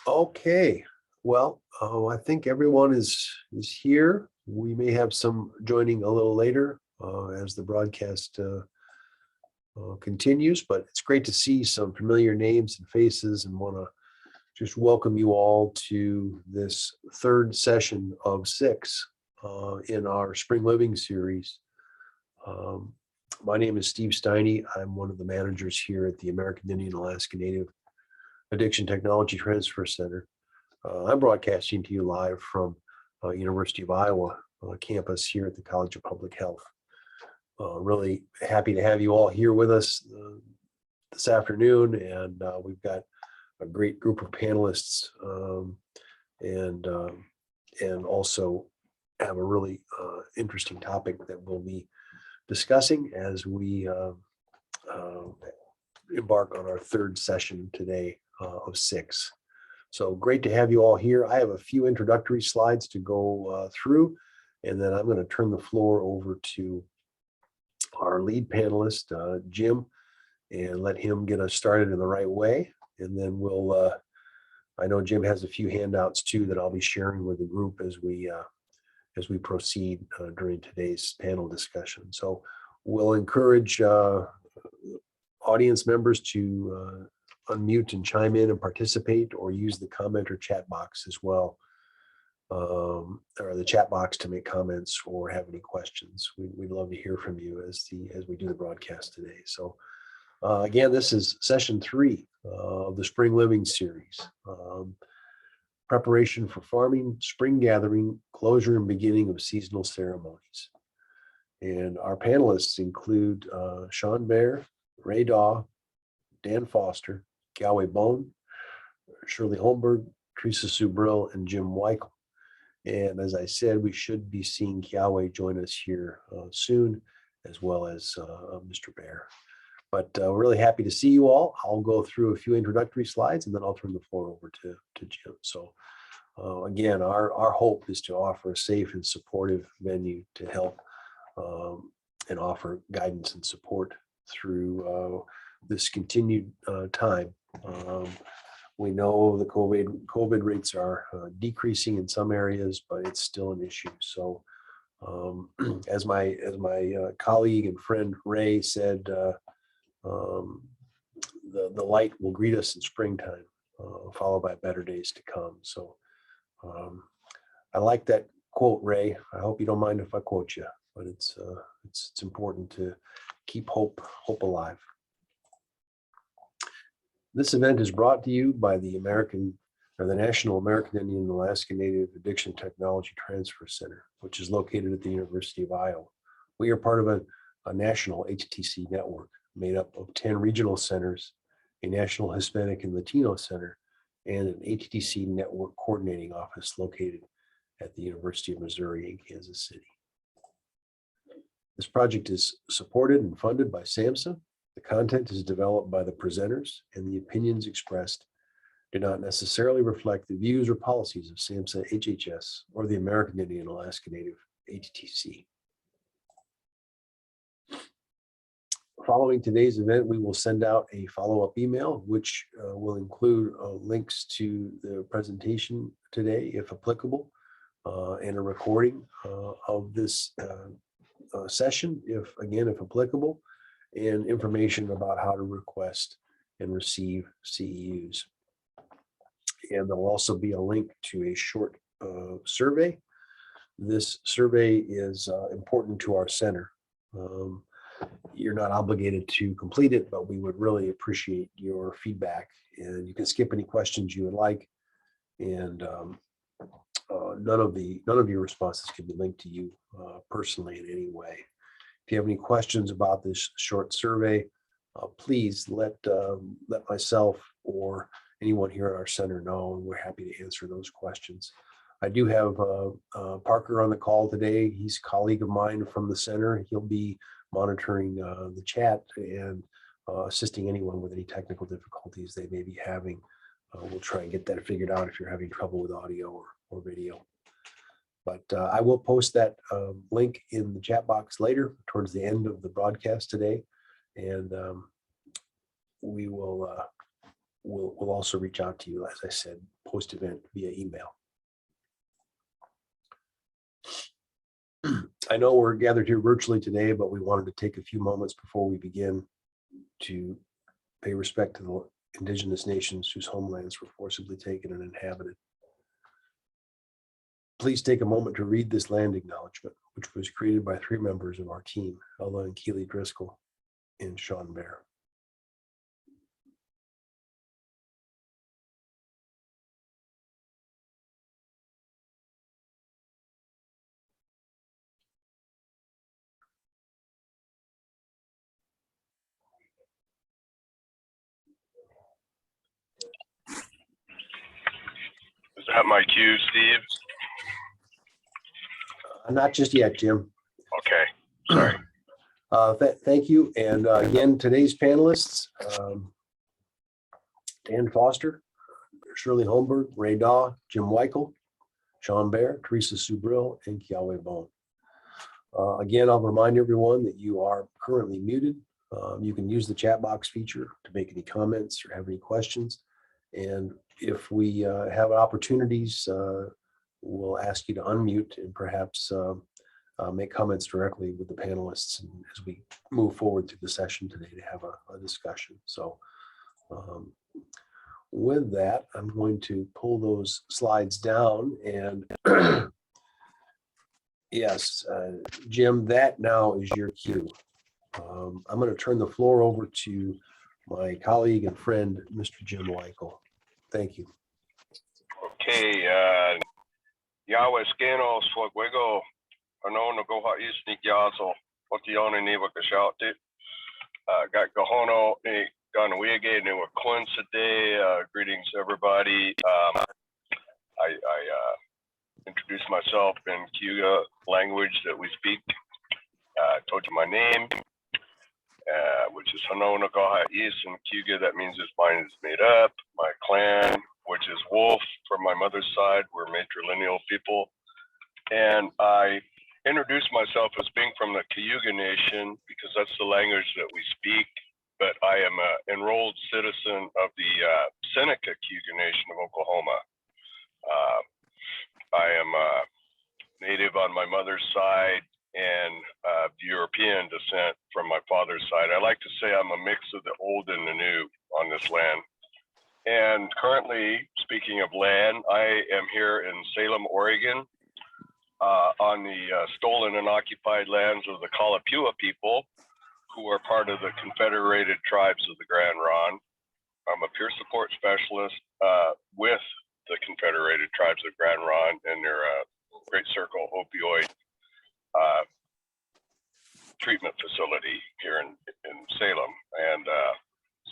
Okay, well, I think everyone is here. We may have some joining a little later as the broadcast continues, but it's great to see some familiar names and faces, and want to just welcome you all to this third session of 6 in our Spring Living series. My name is Steve Steiny. I'm one of the managers here at the American Indian Alaska Native Addiction Technology Transfer Center. I'm broadcasting to you live from University of Iowa campus here at the College of Public Health. Really happy to have you all here with us this afternoon, and we've got a great group of panelists, and also have a really interesting topic that we'll be discussing as we embark on our third session today of 6. So great to have you all here. I have a few introductory slides to go through, and then I'm going to turn the floor over to our lead panelist, Jim, and let him get us started in the right way. And then we'll, I know Jim has a few handouts too that I'll be sharing with the group as we proceed during today's panel discussion. So we'll encourage audience members to unmute and chime in and participate, or use the comment or chat box as well, or the chat box to make comments or have any questions. We'd love to hear from you as we do the broadcast today. So again, this is session 3 of the Spring Living series. Preparation for farming, spring gathering, closure and beginning of seasonal ceremonies. And our panelists include Sean Baer, Ray Daw, Dan Foster, Galway Bone, Shirley Holmberg, Teresa Subrill, and Jim Weichel. And as I said, we should be seeing Galway join us here soon, as well as Mr. Baer. But we're really happy to see you all. I'll go through a few introductory slides, and then I'll turn the floor over to Jim. So again, our hope is to offer a safe and supportive venue to help and offer guidance and support through this continued time. We know the COVID rates are decreasing in some areas, but it's still an issue. So as my colleague and friend Ray said, the light will greet us in springtime, followed by better days to come. So I like that quote, Ray. I hope you don't mind if I quote you, but it's important to keep hope alive. This event is brought to you by the National American Indian and Alaska Native Addiction Technology Transfer Center, which is located at the University of Iowa. We are part of a national ATTC network made up of 10 regional centers, a national Hispanic and Latino center, and an ATTC network coordinating office located at the University of Missouri in Kansas City. This project is supported and funded by SAMHSA. The content is developed by the presenters, and the opinions expressed do not necessarily reflect the views or policies of SAMHSA HHS or the American Indian Alaska Native ATTC. Following today's event, we will send out a follow-up email, which will include links to the presentation today, if applicable, and a recording of this session, if applicable, and information about how to request and receive CEUs. And there'll also be a link to a short survey. This survey is important to our center. You're not obligated to complete it, but we would really appreciate your feedback. And you can skip any questions you would like, and none of your responses can be linked to you personally in any way. If you have any questions about this short survey, please let myself or anyone here at our center know, and we're happy to answer those questions. I do have Parker on the call today. He's a colleague of mine from the center. He'll be monitoring the chat and assisting anyone with any technical difficulties they may be having. We'll try and get that figured out if you're having trouble with audio or video. But I will post that link in the chat box later towards the end of the broadcast today. And we will we'll also reach out to you, as I said, post-event via email. I know we're gathered here virtually today, but we wanted to take a few moments before we begin to pay respect to the indigenous nations whose homelands were forcibly taken and inhabited. Please take a moment to read this land acknowledgement, which was created by 3 members of our team, Ella and Keely Driscoll and Sean Bear. Is that my cue, Steve? Not just yet, Jim. Okay, sorry. Thank you. And again, today's panelists, Dan Foster, Shirley Holmberg, Ray Daw, Jim Weichel, Sean Bear, Teresa Subrill, and Kiawe Bone. Again, I'll remind everyone that you are currently muted. You can use the chat box feature to make any comments or have any questions. And if we have opportunities, we'll ask you to unmute and perhaps make comments directly with the panelists as we move forward through the session today to have a discussion. So with that, I'm going to pull those slides down and yes, Jim, that now is your cue. I'm going to turn the floor over to my colleague and friend, Mr. Jim Weichel. Thank you. Okay, Yahweh Scano, Swagwego, Anona Goha Isnik Yazo, Otione Neva Gashauti, got Gahono, Ganawege, New Coincidate, greetings everybody. I introduced myself in Kuga language that we speak. Told you my name, which is Hanona Gaha Is, and Kuga, that means his mind is made up. My clan, which is Wolf from my mother's side, we're matrilineal people. And I introduced myself as being from the Cayuga Nation because that's the language that we speak, but I am an enrolled citizen of the Seneca Cayuga Nation of Oklahoma. I am native on my mother's side and European descent from my father's side. I like to say I'm a mix of the old and the new on this land. And currently, speaking of land, I am here in Salem, Oregon, on the stolen and occupied lands of the Kalapua people, who are part of the Confederated Tribes of the Grand Ronde. I'm a peer support specialist with the Confederated Tribes of Grand Ronde and their Great Circle opioid treatment facility here in Salem. And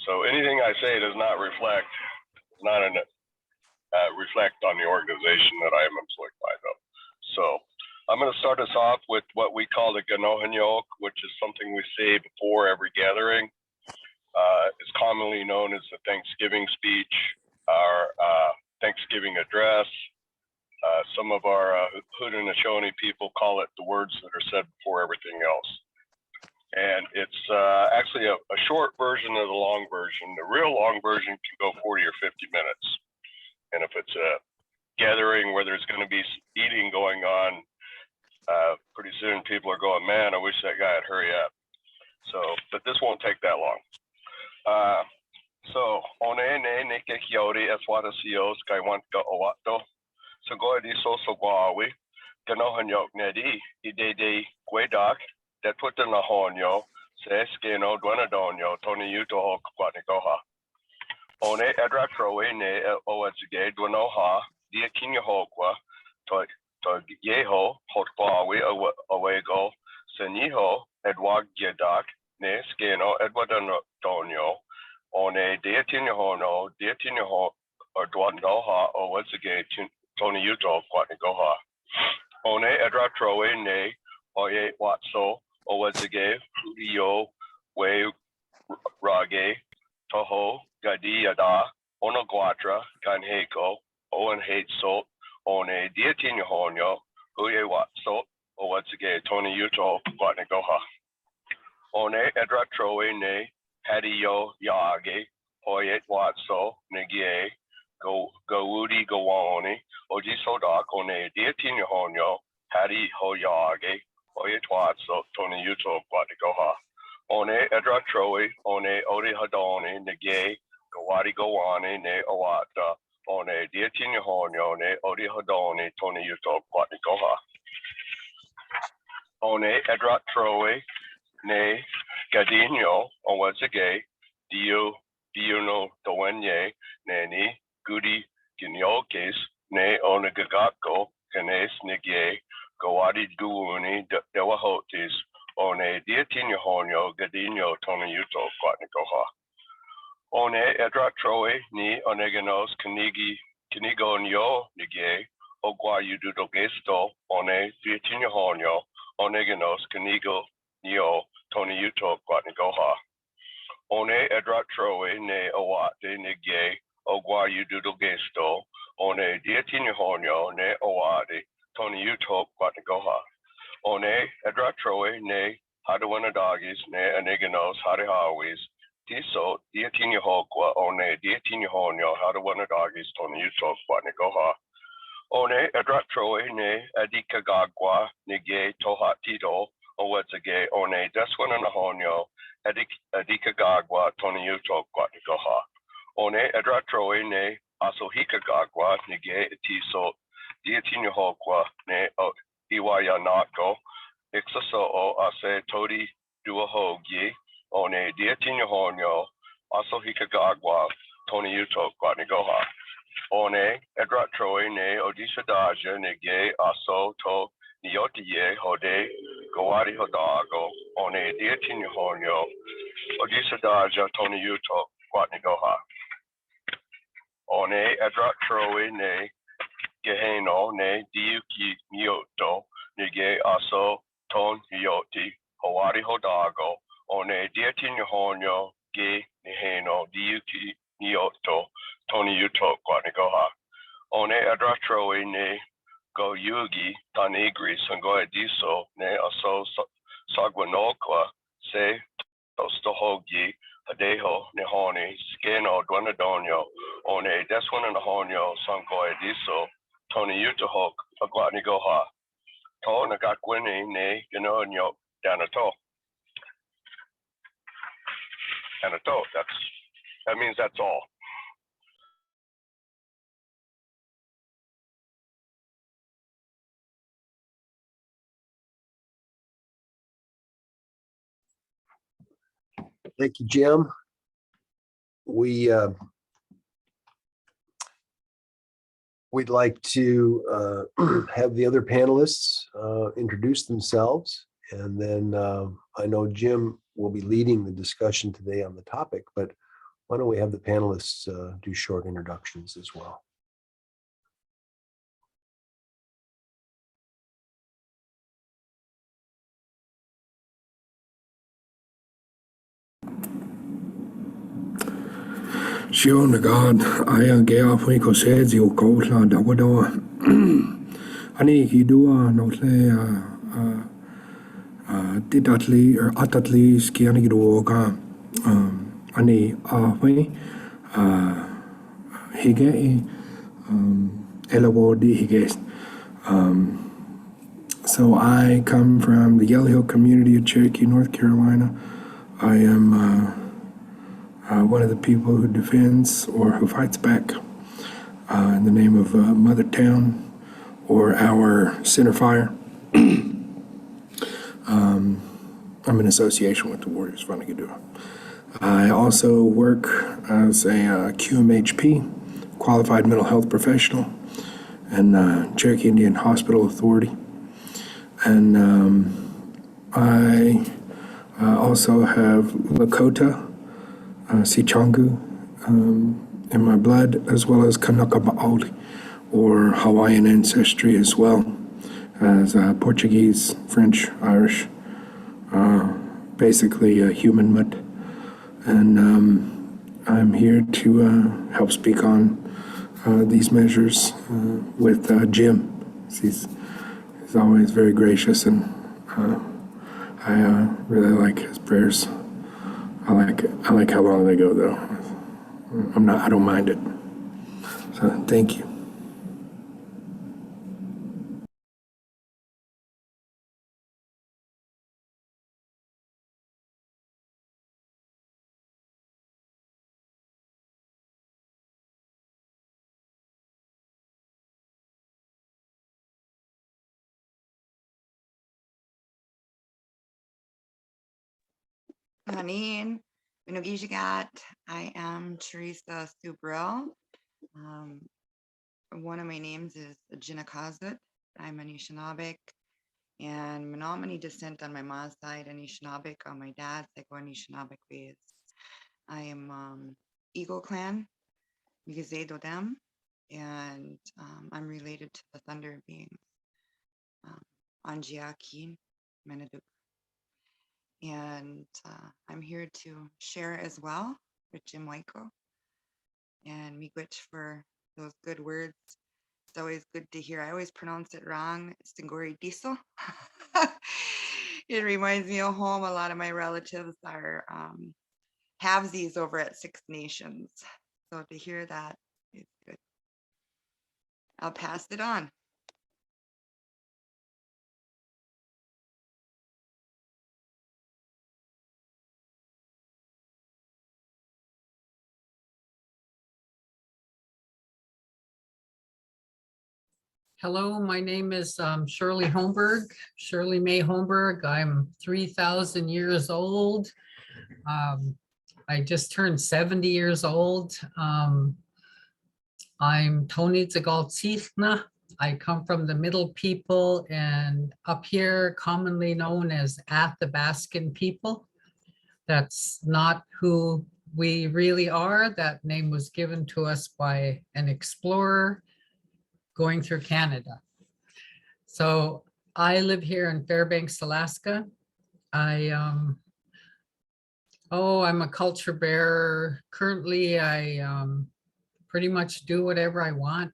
so anything I say does not reflect on the organization that I am employed by, though. So I'm going to start us off with what we call the Ganohanyok, which is something we say before every gathering. It's commonly known as the Thanksgiving speech, our Thanksgiving address. Some of our Haudenosaunee people call it the words that are said before everything else. And it's actually a short version of the long version. The real long version can go 40 or 50 minutes. And if it's a gathering where there's going to be eating going on, pretty soon people are going, man, I wish that guy would hurry up. So, but this won't take that long. So, one ne neke kiori eswata sios kai want ka owato. So go di so gawi. Ganohanyok nedi idede guedak that put in the honyo se skeno dwanadonyo Tony Uto ho kwatnikoha. One edra trowe ne owatsige dwanoha dia kinya hokwa to yeho hotpawi awego seniho edwag yedak ne skeno edwadonyo one deatinya hono or dwanoha owatsige Tony Uto kwatnikoha. One edra trowe ne oye watso owatsige yo we rage toho gadi yada onoguatra kanheko owen hate salt one diatinya honyo uye watso owatsige Tony Uto kwatnikoha. One edra trowe ne hadiyo yage oyet watso negie go Woody go Wani, Oji Sodak on a Diatin Honyo, Hattie Hoyage, Oya Twatso, Tony Uto, Guatigoha. On a Edra Troy, on a Odi Hadoni, Nege, Gawadi Gowani, Ne Owata, on a Diatin Honyo, Ne Odi Hadoni, Tony Uto, Guatigoha. On a Edra Troy, Ne Gadino, on what's a gay, Diuno Doenye, Nani, Goody Ginyokes, Ne Onagagako, Ganes Nige, Gawadi Duuni, Dewahotis, One Diatinio Honyo, Gadino, Tonayuto, Quatnicoha. One Edra Troy, Ni Oneganos, Kinigo Nyo, Nige, Ogwa Yududo Gesto, One Diatinio Honyo, Oneganos, Kinigo Nyo, Tonayuto, Quatnicoha. One Edra Troy, Ne Owate, Nige, Ogwa Yududo Gesto, One Diatinio Honyo, Ne Owade, Tony Uto, Quatnicoha. One Edra Troy, Ne Hadawanadagis, Ne Aneganos, Hadahawis, Tiso, Diatinio Hokwa, One Diatinio Honyo, Hadawanadagis, Tony Uto, Quatnicoha. One Edra Troy, Ne Adikagagwa, Nige Tohatito, Owedzage, One Deswana Honyo, Adikagagwa, Tony Uto, Quatnicoha. One Edra Troy, Ne Asohikagagwa, Nige Tiso, Diatinio Hokwa, Ne Iwayanako, Ixaso Ase Todi Duahogi, One Diatinio Honyo, Asohikagagwa, Tony Uto, Quatnicoha. One Edra Troy, Ne Odisadaja, Nige Aso To Niotiye Hode, Gawadi Hodago, One Diatinio Honyo, Odisadaja, Tony Uto, Quatnicoha. One Edra Troy, Ne Geheno, Ne Diuki Nyoto, Nige Aso Ton Yoti, Hawadi Hodago, One Diatinio Honyo, Ge Niheno, Diuki Nyoto, Tony Uto, Quatnicoha. One Edra Troy, Ne Go Yugi, Tanigri, Sangoa Diso, Ne Aso Sagwanokwa, Se Tostohogi, Hadeho, Nihoni, Skeno, Dwanadonio, One Deswan and Honyo, Sangoa Diso, Tony Utahok, Quatnicoha. To Nagakwini, Ne Genoa Danato. Danato, that means that's all. Thank you, Jim. We'd like to have the other panelists introduce themselves, and then I know Jim will be leading the discussion today on the topic, but why don't we have the panelists do short introductions as well? Sure, God, I get off when you said you go to the window. I need you do no say, didatly or atatly skiing you walk. I need when he get elawodi he gets. So I come from the Yellow Hill community of Cherokee, North Carolina. I am one of the people who defends or who fights back in the name of Mother Town or our center fire. I'm in association with the Warriors of Genoa. I also work as a QMHP, Qualified Mental Health Professional, and Cherokee Indian Hospital Authority. And I also have Lakota, Sichangu in my blood, as well as Kanaka Maoli, or Hawaiian ancestry, as well as Portuguese, French, Irish, basically a human mutt. And I'm here to help speak on these measures with Jim. He's always very gracious, and I really like his prayers. I like how long they go, though. I don't mind it. So thank you. Hanin, Minugijigat. I am Teresa Subrel. One of my names is Jinakazut. I'm Anishinaabeg and Menominee descent on my mom's side, Anishinaabeg on my dad's, I go Anishinaabeg ways. I am Eagle Clan, Migizé Dodem, and I'm related to the Thunder beings, Anjiakin, Menaduk. And I'm here to share as well with Jim Waiko and Miigwech for those good words. It's always good to hear. I always pronounce it wrong. Stingori Diesel. It reminds me of home. A lot of my relatives are halvesies over at Six Nations. So to hear that is good. I'll pass it on. Hello, my name is Shirley Holmberg, Shirley May Holmberg. I'm 3,000 years old. I just turned 70 years old. I'm Tony Zagaltsithna. I come from the Middle People and up here commonly known as Athabascan people. That's not who we really are. That name was given to us by an explorer going through Canada. So I live here in Fairbanks, Alaska. I'm a culture bearer. Currently, I pretty much do whatever I want.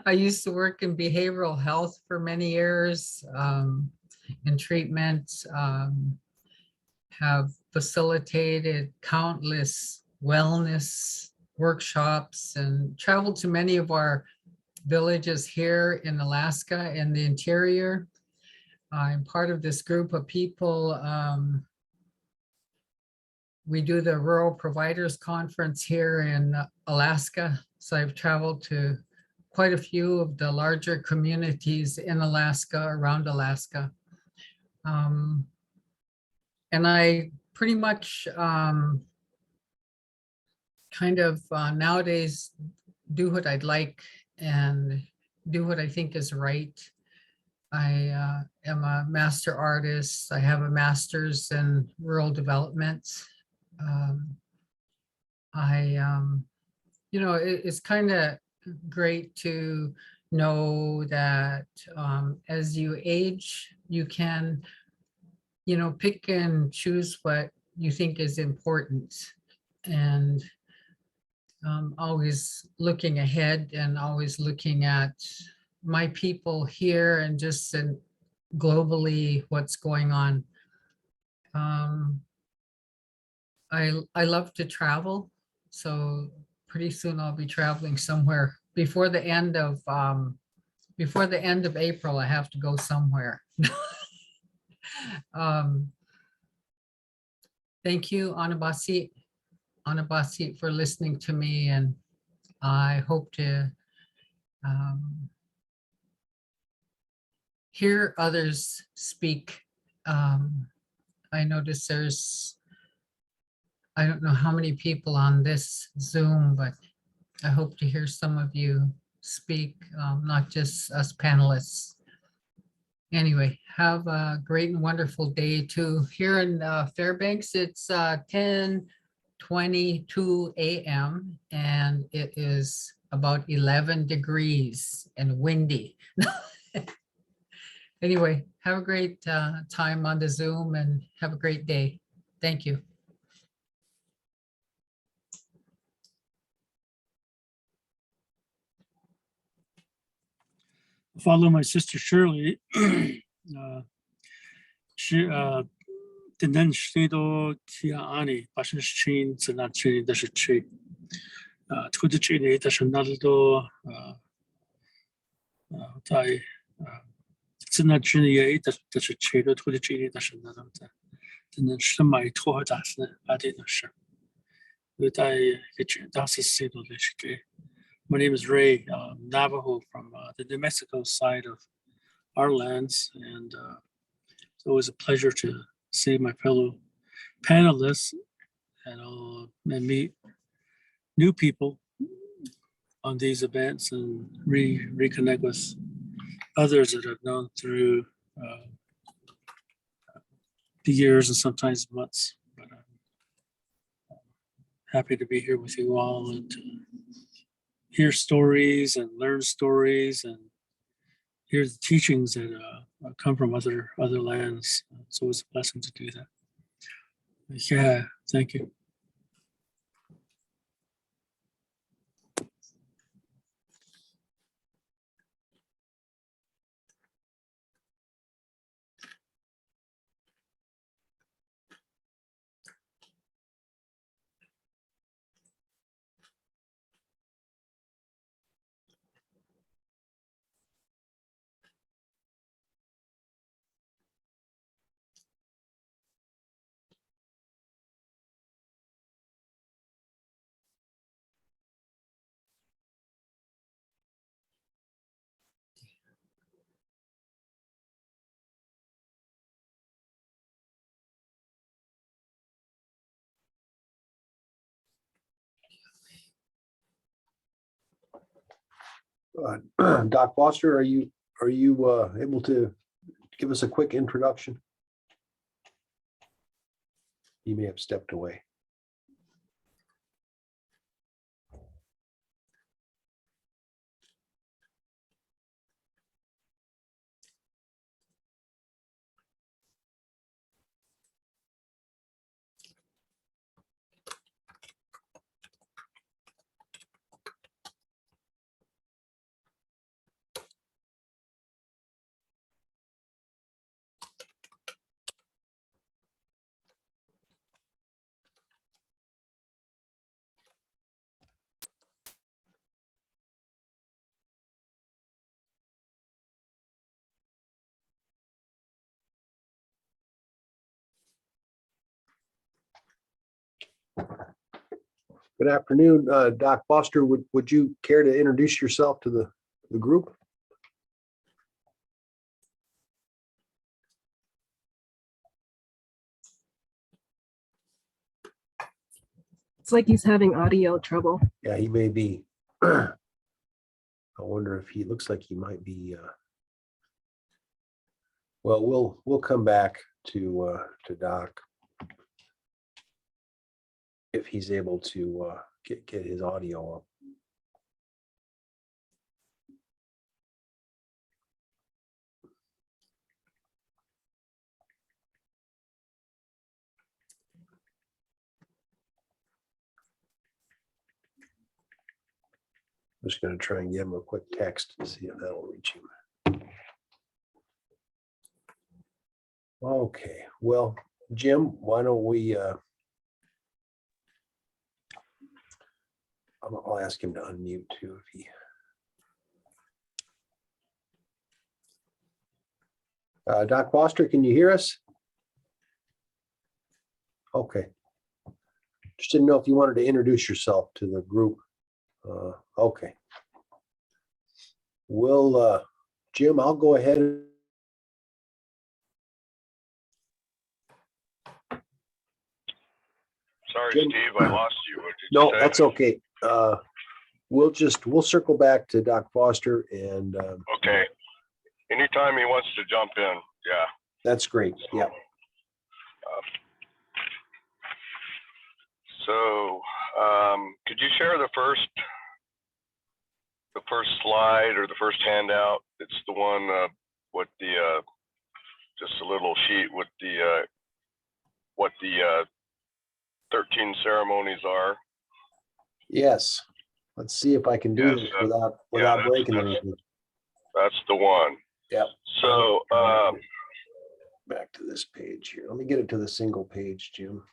I used to work in behavioral health for many years, in treatment, have facilitated countless wellness workshops and traveled to many of our villages here in Alaska in the interior. I'm part of this group of people. We do the Rural Providers Conference here in Alaska. So I've traveled to quite a few of the larger communities in Alaska, around Alaska. And I pretty much nowadays do what I'd like and do what I think is right. I am a master artist. I have a master's in rural development. It's kind of great to know that as you age, you can, pick and choose what you think is important, and always looking ahead and always looking at my people here and just globally what's going on. I love to travel, so pretty soon I'll be traveling somewhere. Before the end of April, I have to go somewhere. Thank you, Anabasi, for listening to me, and I hope to hear others speak. I notice I don't know how many people on this Zoom, but I hope to hear some of you speak, not just us panelists. Anyway, have a great and wonderful day too. Here in Fairbanks, it's 10:22 a.m. and it is about 11 degrees and windy. Anyway, have a great time on the Zoom and have a great day. Thank you. Follow my sister Shirley. She Tenen Shrido Tia Ani, Bashan Shin, Zanachini, the Shi. 推特这里的是那都在真的之内的是切的推特这里的是那都在真的是买托和打是阿弟的事。在一个当时写的是给。My name is Ray Navajo from the New Mexico side of our lands, and it's always a pleasure to see my fellow panelists and meet new people on these events and reconnect with others that I've known through the years and sometimes months. But I'm happy to be here with you all and to hear stories and learn stories and hear the teachings that come from other lands. It's always a blessing to do that. Yeah, thank you. Doc Foster, are you able to give us a quick introduction? You may have stepped away. Good afternoon, Doc Foster. Would you care to introduce yourself to the group? It's like he's having audio trouble. Yeah, he may be. I wonder if he looks like he might be. Well, we'll come back to Doc if he's able to get his audio up. I'm just going to try and give him a quick text to see if that'll reach him. Okay, well, Jim, why don't we, I'll ask him to unmute too if he. Doc Foster, can you hear us? Okay. Just didn't know if you wanted to introduce yourself to the group. Okay. Well, Jim, I'll go ahead. Sorry, Jim. Steve, I lost you. What did No, you say? that's okay. We'll circle back to Doc Foster and. Okay. Anytime he wants to jump in, yeah. That's great. Yeah. So, could you share the first slide or the first handout? It's the one with the just a little sheet with the what the 13 ceremonies are. Yes. Let's see if I can do this without breaking anything. That's the one. Yep. So back to this page here. Let me get it to the single page, Jim.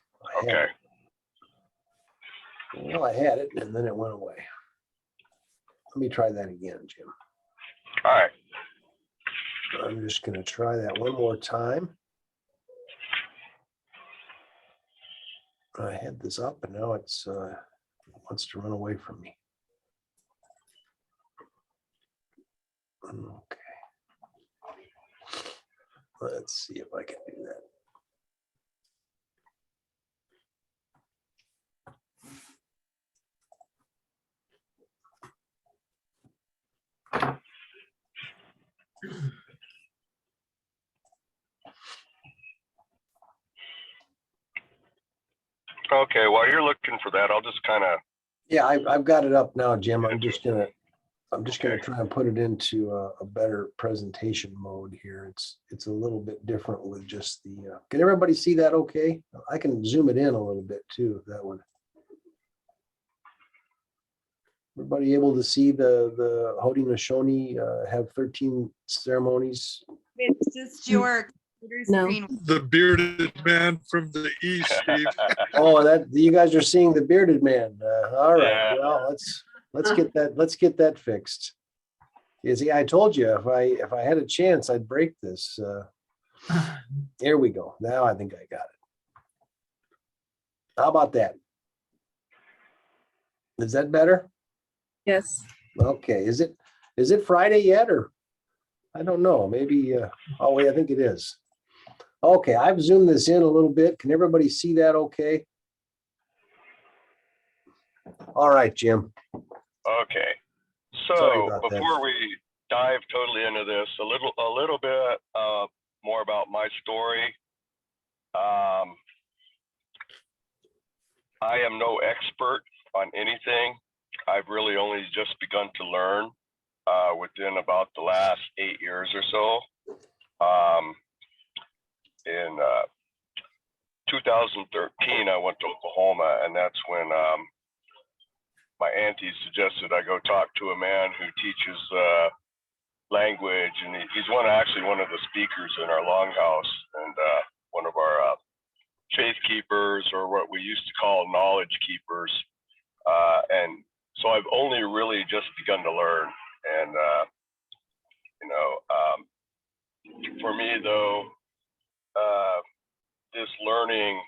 okay. Well, I had it and then it went away. Let me try that again, Jim. All right. I'm just going to try that one more time. I had this up and now it's wants to run away from me. Okay. Let's see if I can do that. Okay, while you're looking for that, I'll just kind of, Yeah, I've got it up now, Jim. I'm just gonna try and put it into a better presentation mode here. It's a little bit different with just the. Can everybody see that? Okay, I can zoom it in a little bit too. If that would. Everybody able to see the Haudenosaunee have 13 ceremonies? It's just your computer No. screen. The bearded man from the east, Steve. Oh, that you guys are seeing the bearded man. All right, Yeah. well let's get that fixed. You see, I told you if I had a chance, I'd break this. Here we go. Now I think I got it. How about that? Is that better? Yes. Okay. Is it Friday yet, or I don't know. Maybe. Oh wait, I think it is. Okay, I've zoomed this in a little bit. Can everybody see that? Okay. All right, Jim. okay. Sorry So about that. before we dive totally into this, a little bit more about my story. I am no expert on anything. I've really only just begun to learn within about the last 8 years or so. In 2013, I went to Oklahoma, and that's when my auntie suggested I go talk to a man who teaches language, and he's actually one of the speakers in our longhouse, and one of our faith keepers, or what we used to call knowledge keepers. And so I've only really just begun to learn. And, for me, though, this learning,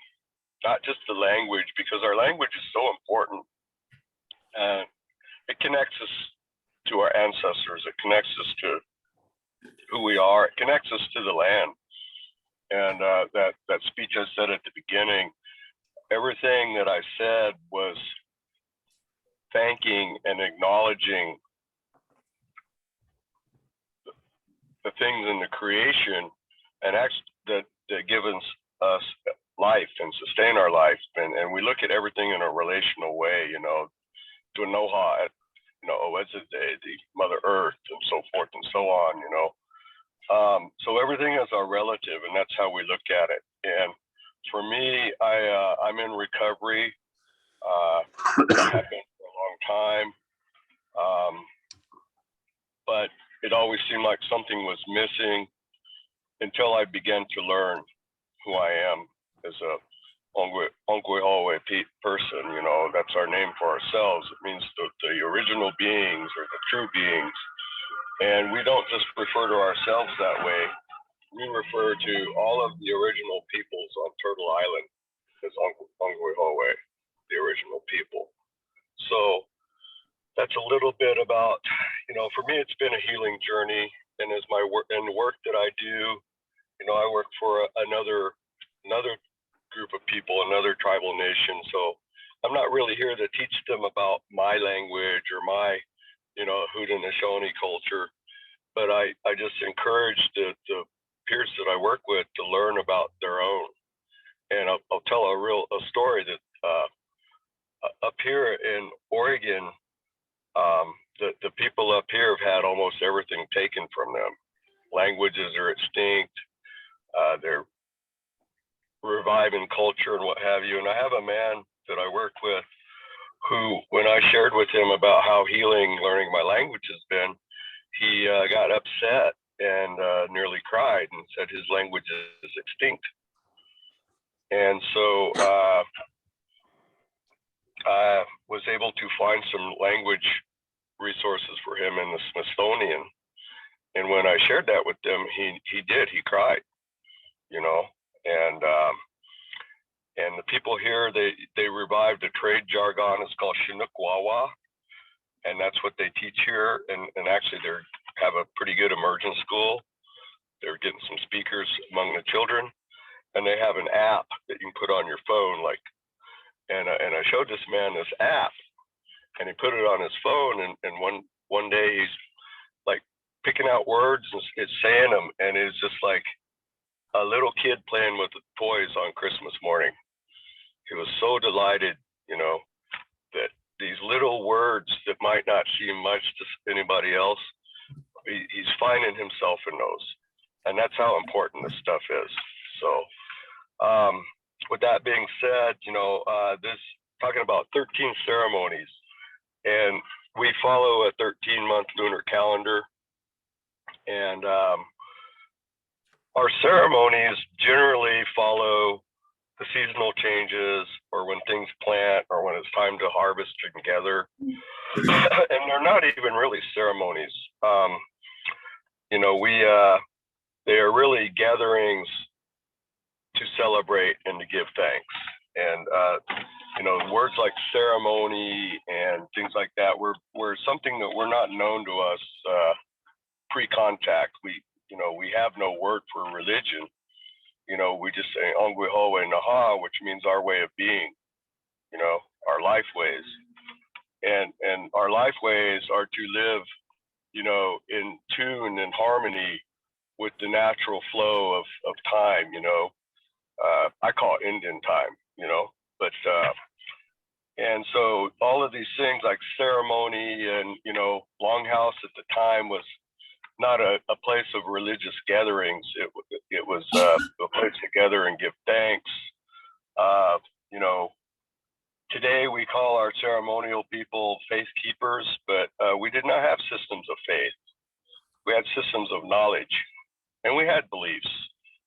not just the language, because our language is so important. And it connects us to our ancestors. It connects us to who we are. It connects us to the land. And that speech I said at the beginning, everything that I said was thanking and acknowledging the things in the creation and actually that give us life and sustain our life. And we look at everything in a relational way, to Noha, Owedze, the Mother Earth, and so forth and so on, So everything is our relative, and that's how we look at it. And for me, I'm in recovery. I've been for a long time. But it always seemed like something was missing until I began to learn who I am as a Ongwe person. That's our name for ourselves. It means the original beings, or the true beings. And we don't just refer to ourselves that way. We refer to all of the original peoples on Turtle Island as Ongwe, the original people. So that's a little bit about, for me, it's been a healing journey. And as my work and the work that I do, I work for another group of people, another tribal nation. So I'm not really here to teach them about my language or my, Haudenosaunee culture, but I just encourage the peers that I work with to learn about their own. And I'll tell a story that up here in Oregon, the people up here have had almost everything taken from them. Languages are extinct. They're reviving culture and what have you. And I have a man that I work with who, when I shared with him about how healing learning my language has been, he got upset and nearly cried and said his language is extinct. And so I was able to find some language resources for him in the Smithsonian. And when I shared that with them, he cried, you know, and the people here, they revived a trade jargon. It's called Chinook Wawa, and that's what they teach here. And actually, they have a pretty good immersion school. They're getting some speakers among the children, and they have an app that you can put on your phone, like. And I showed this man this app, and he put it on his phone. And one day he's like picking out words and it's saying them, and it's just like a little kid playing with toys on Christmas morning. He was so delighted, you know, that these little words that might not seem much to anybody else, he's finding himself in those, and that's how important this stuff is. So. With that being said, you know, this talking about 13 ceremonies, and we follow a 13-month lunar calendar, and our ceremonies generally follow the seasonal changes, or when things plant, or when it's time to harvest together, and they're not even really ceremonies. You know, they are really gatherings to celebrate and to give thanks. And you know, words like ceremony and things like that were something that were not known to us pre-contact. We have no word for religion. You know, we just say Ongwehowe Naha, which means our way of being, you know, our life ways. And our life ways are to live, you know, in tune and harmony with the natural flow of time, you know. I call it Indian time, you know, but and so all of these things like ceremony and, you know, Longhouse at the time was not a place of religious gatherings. It was a place to gather and give thanks. You know, today we call our ceremonial people faith keepers, but we did not have systems of faith. We had systems of knowledge, and we had beliefs,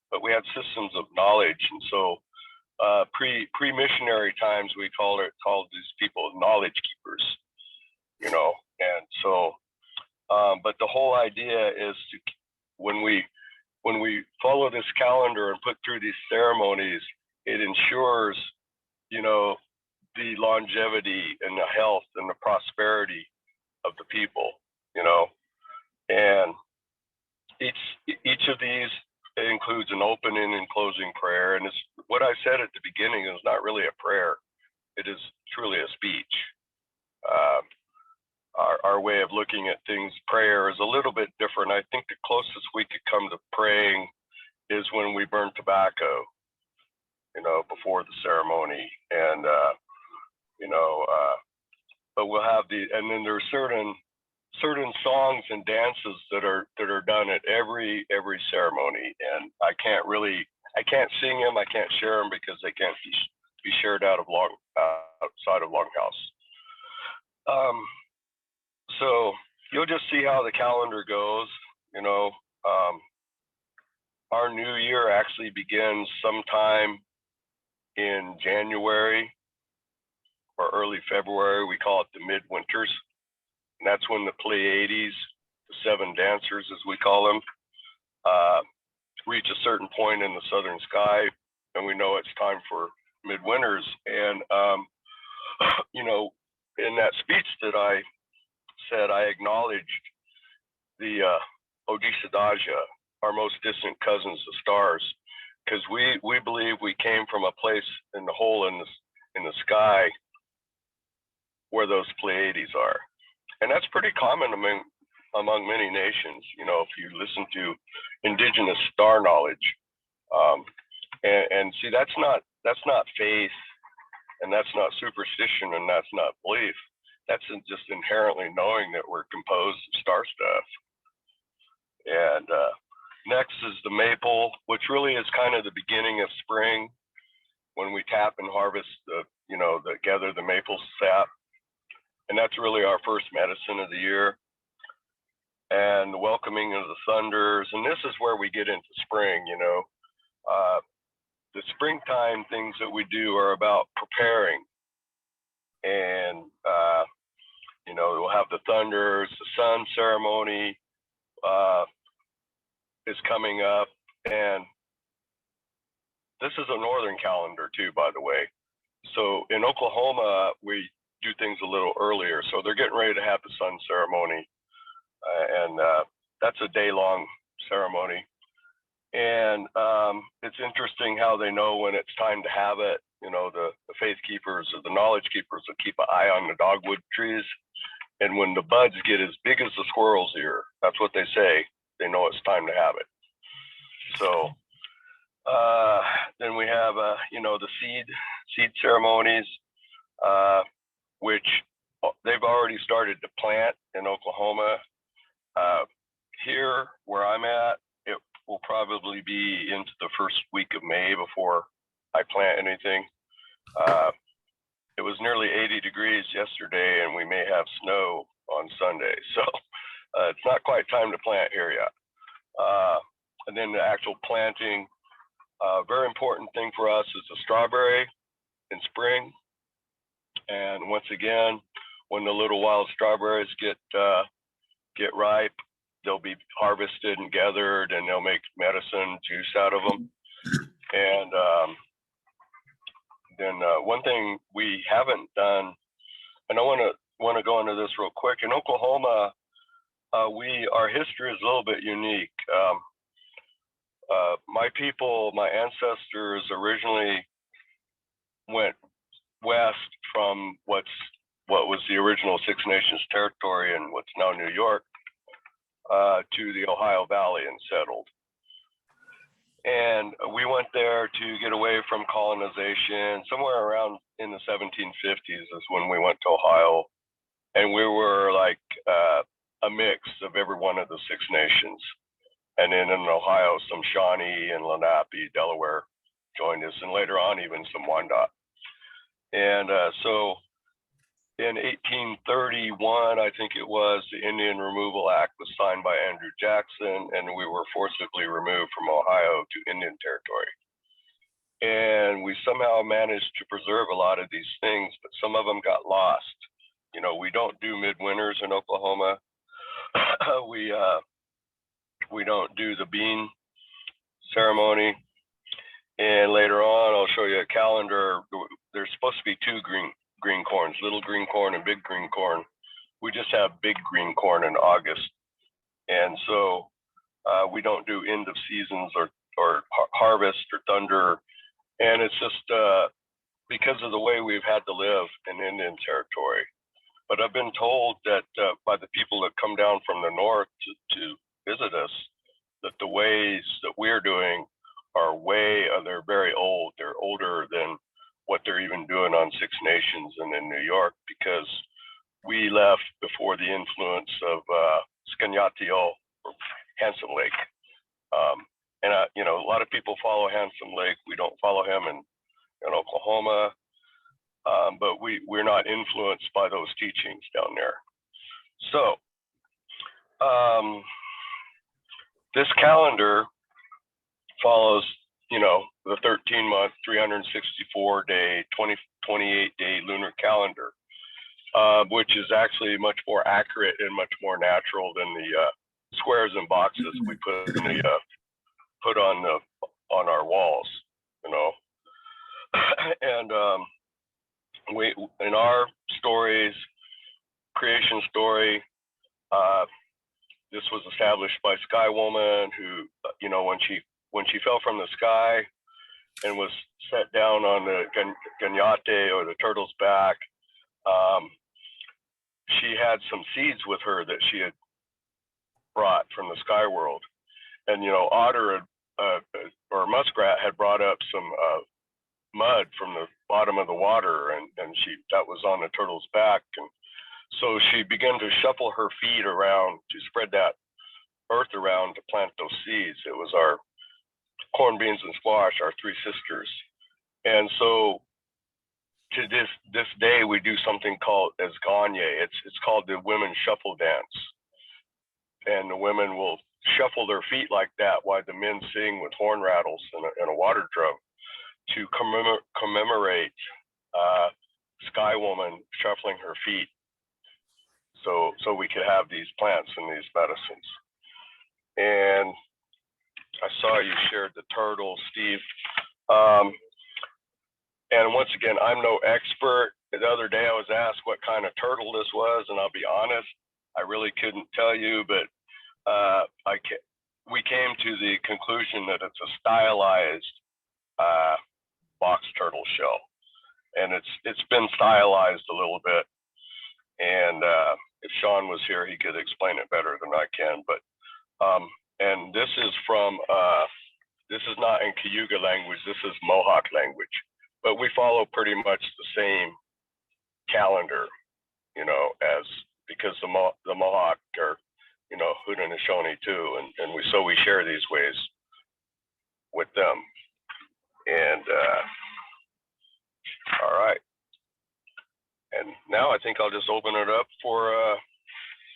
but we had systems of knowledge. And so pre-missionary times, we called these people knowledge keepers, you know. And so, but the whole idea is to, when we follow this calendar and put through these ceremonies, it ensures, you know, the longevity and the health and the prosperity of the people, you know. And each of these includes an opening and closing prayer. And it's what I said at the beginning is not really a prayer. It is truly a speech. Our way of looking at things, prayer, is a little bit different. I think the closest we could come to praying is when we burn tobacco, you know, before the ceremony. And, you know, but we'll have and then there are certain songs and dances that are done at every ceremony, and I can't sing them, I can't share them because they can't be shared outside of Longhouse. So you'll just see how the calendar goes, you know. Our new year actually begins sometime in January or early February. We call it the midwinters. And that's when the Pleiades, the seven dancers as we call them, reach a certain point in the southern sky, and we know it's time for midwinters. And, you know, in that speech that I said, I acknowledged the Odisadaja, our most distant cousins, the stars, because we believe we came from a place in the hole in the sky where those Pleiades are. And that's pretty common among many nations, you know, if you listen to indigenous star knowledge. And see, that's not faith, and that's not superstition, and that's not belief. That's just inherently knowing that we're composed of star stuff. And next is the maple, which really is kind of the beginning of spring, when we tap and harvest gather the maple sap. And that's really our first medicine of the year. And the welcoming of the thunders. And this is where we get into spring, you know. The springtime things that we do are about preparing and we'll have the thunders. The sun ceremony is coming up, and this is a northern calendar too, by the way. So in Oklahoma, we do things a little earlier. So they're getting ready to have the sun ceremony, and that's a day-long ceremony. And it's interesting how they know when it's time to have it. The faith keepers or the knowledge keepers will keep an eye on the dogwood trees. And when the buds get as big as the squirrel's ear, that's what they say, they know it's time to have it. So then we have, the seed ceremonies, which they've already started to plant in Oklahoma. Here where I'm at, it will probably be into the first week of May before I plant anything. It was nearly 80 degrees yesterday, and we may have snow on Sunday. So it's not quite time to plant here yet. And then the actual planting, very important thing for us is the strawberry in spring. And once again, when the little wild strawberries get ripe, they'll be harvested and gathered, and they'll make medicine juice out of them. And then one thing we haven't done, and I want to go into this real quick. In Oklahoma, our history is a little bit unique. My people, my ancestors originally went west from what was the original Six Nations territory in what's now New York to the Ohio Valley and settled. And we went there to get away from colonization. Somewhere around in the 1750s is when we went to Ohio. And we were like a mix of every one of the Six Nations. And then in Ohio, some Shawnee and Lenape, Delaware joined us, and later on even some Wyandot. And so in 1831, I think it was, the Indian Removal Act was signed by Andrew Jackson, and we were forcibly removed from Ohio to Indian Territory. And we somehow managed to preserve a lot of these things, but some of them got lost. We don't do midwinters in Oklahoma. We don't do the bean ceremony. And later on, I'll show you a calendar. There's supposed to be two green corns, little green corn and big green corn. We just have big green corn in August. And so we don't do end of seasons or harvest or thunder. And it's just because of the way we've had to live in Indian Territory. But I've been told that by the people that come down from the north to visit us, that the ways that we're doing are they're very old. They're older than what they're even doing on Six Nations and in New York, because we left before the influence of Scanatio, or Handsome Lake. And a lot of people follow Handsome Lake. We don't follow him in Oklahoma, but we're not influenced by those teachings down there. So this calendar follows, the 13-month, 364-day, 28-day lunar calendar, which is actually much more accurate and much more natural than the squares and boxes we put on our walls, And we, in our stories, creation story, this was established by Sky Woman, who, when she fell from the sky and was set down on the ganyate, or the turtle's back, she had some seeds with her that she had brought from the sky world. And, otter or muskrat had brought up some mud from the bottom of the water, and that was on the turtle's back. And so she began to shuffle her feet around to spread that earth around to plant those seeds. It was our corn, beans, and squash, our three sisters. And so to this day, we do something called as Ganye. It's called the women shuffle dance. And the women will shuffle their feet like that while the men sing with horn rattles and a water drum to commemorate sky woman shuffling her feet, so we could have these plants and these medicines. And I saw you shared the turtle, Steve. And once again, I'm no expert. The other day I was asked what kind of turtle this was, and I'll be honest, I really couldn't tell you, but we came to the conclusion that it's a stylized box turtle shell, and it's been stylized a little bit. And if Sean was here, he could explain it better than I can. But and this is from this is not in Cayuga language. This is Mohawk language, but we follow pretty much the same calendar, you know, as because the Mohawk are, you know, Haudenosaunee too, and we share these ways with them. And all right, and now I think I'll just open it up for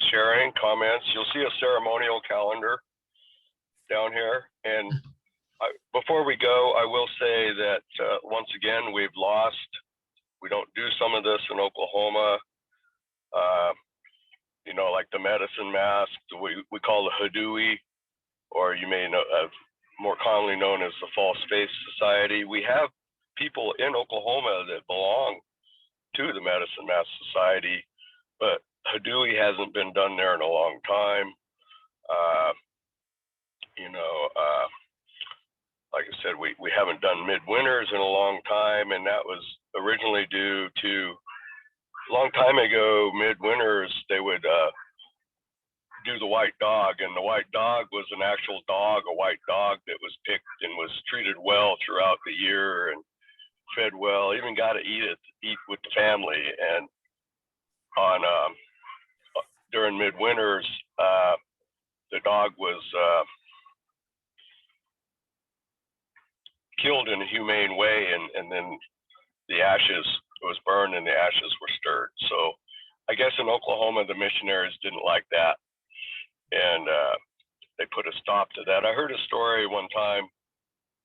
sharing comments. You'll see a ceremonial calendar down here, and before we go, I will say that once again we don't do some of this in Oklahoma. You know, like the medicine mask, we call the Hadui, or you may know, more commonly known as the False Faith Society. We have people in Oklahoma that belong to the Medicine Mask Society, but Hadui hasn't been done there in a long time. You know, like I said, we haven't done midwinters in a long time, and that was originally due to a long time ago. Midwinters, they would do the white dog, and the white dog was an actual dog, a white dog that was picked and was treated well throughout the year and fed well, even got to eat with the family. And on during midwinters, the dog was killed in a humane way, and then the ashes was burned and the ashes were stirred. So I guess in Oklahoma, the missionaries didn't like that, and they put a stop to that. I heard a story one time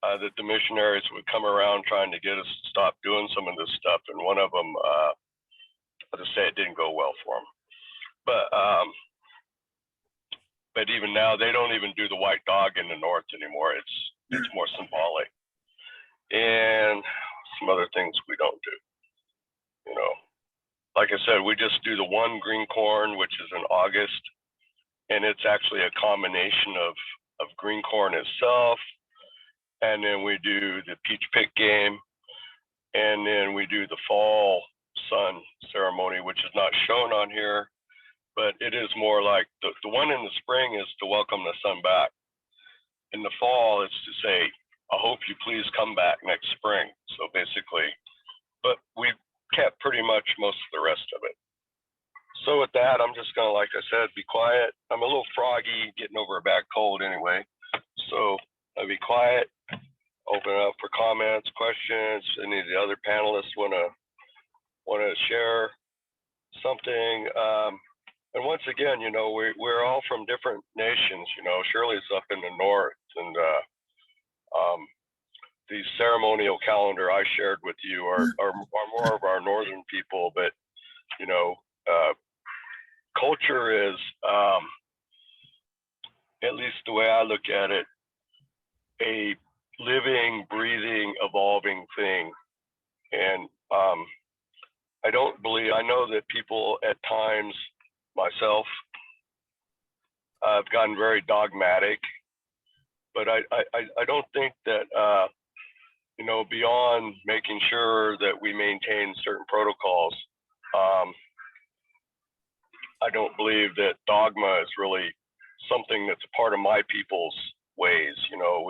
that the missionaries would come around trying to get us to stop doing some of this stuff, and one of them, I'll just say it didn't go well for them. But even now, they don't even do the white dog in the north anymore. It's more symbolic, and some other things we don't do. You know, like I said, we just do the one green corn, which is in August, and it's actually a combination of green corn itself, and then we do the peach pick game, and then we do the fall sun ceremony, which is not shown on here, but it is more like the one in the spring is to welcome the sun back. In the fall, it's to say, I hope you please come back next spring. So basically, but we kept pretty much most of the rest of it. So with that, I'm just gonna, like I said, be quiet. I'm a little froggy, getting over a bad cold anyway. So I'll be quiet, open it up for comments, questions. Any of the other panelists wanna share something. And once again, you know, we're all from different nations. You know, Shirley's up in the north, and the ceremonial calendar I shared with you are more of our northern people. But you know, culture is, at least the way I look at it, a living, breathing, evolving thing. And I know that people at times, myself, I've gotten very dogmatic, but I don't think that, you know, beyond making sure that we maintain certain protocols, I don't believe that dogma is really something that's a part of my people's ways. You know,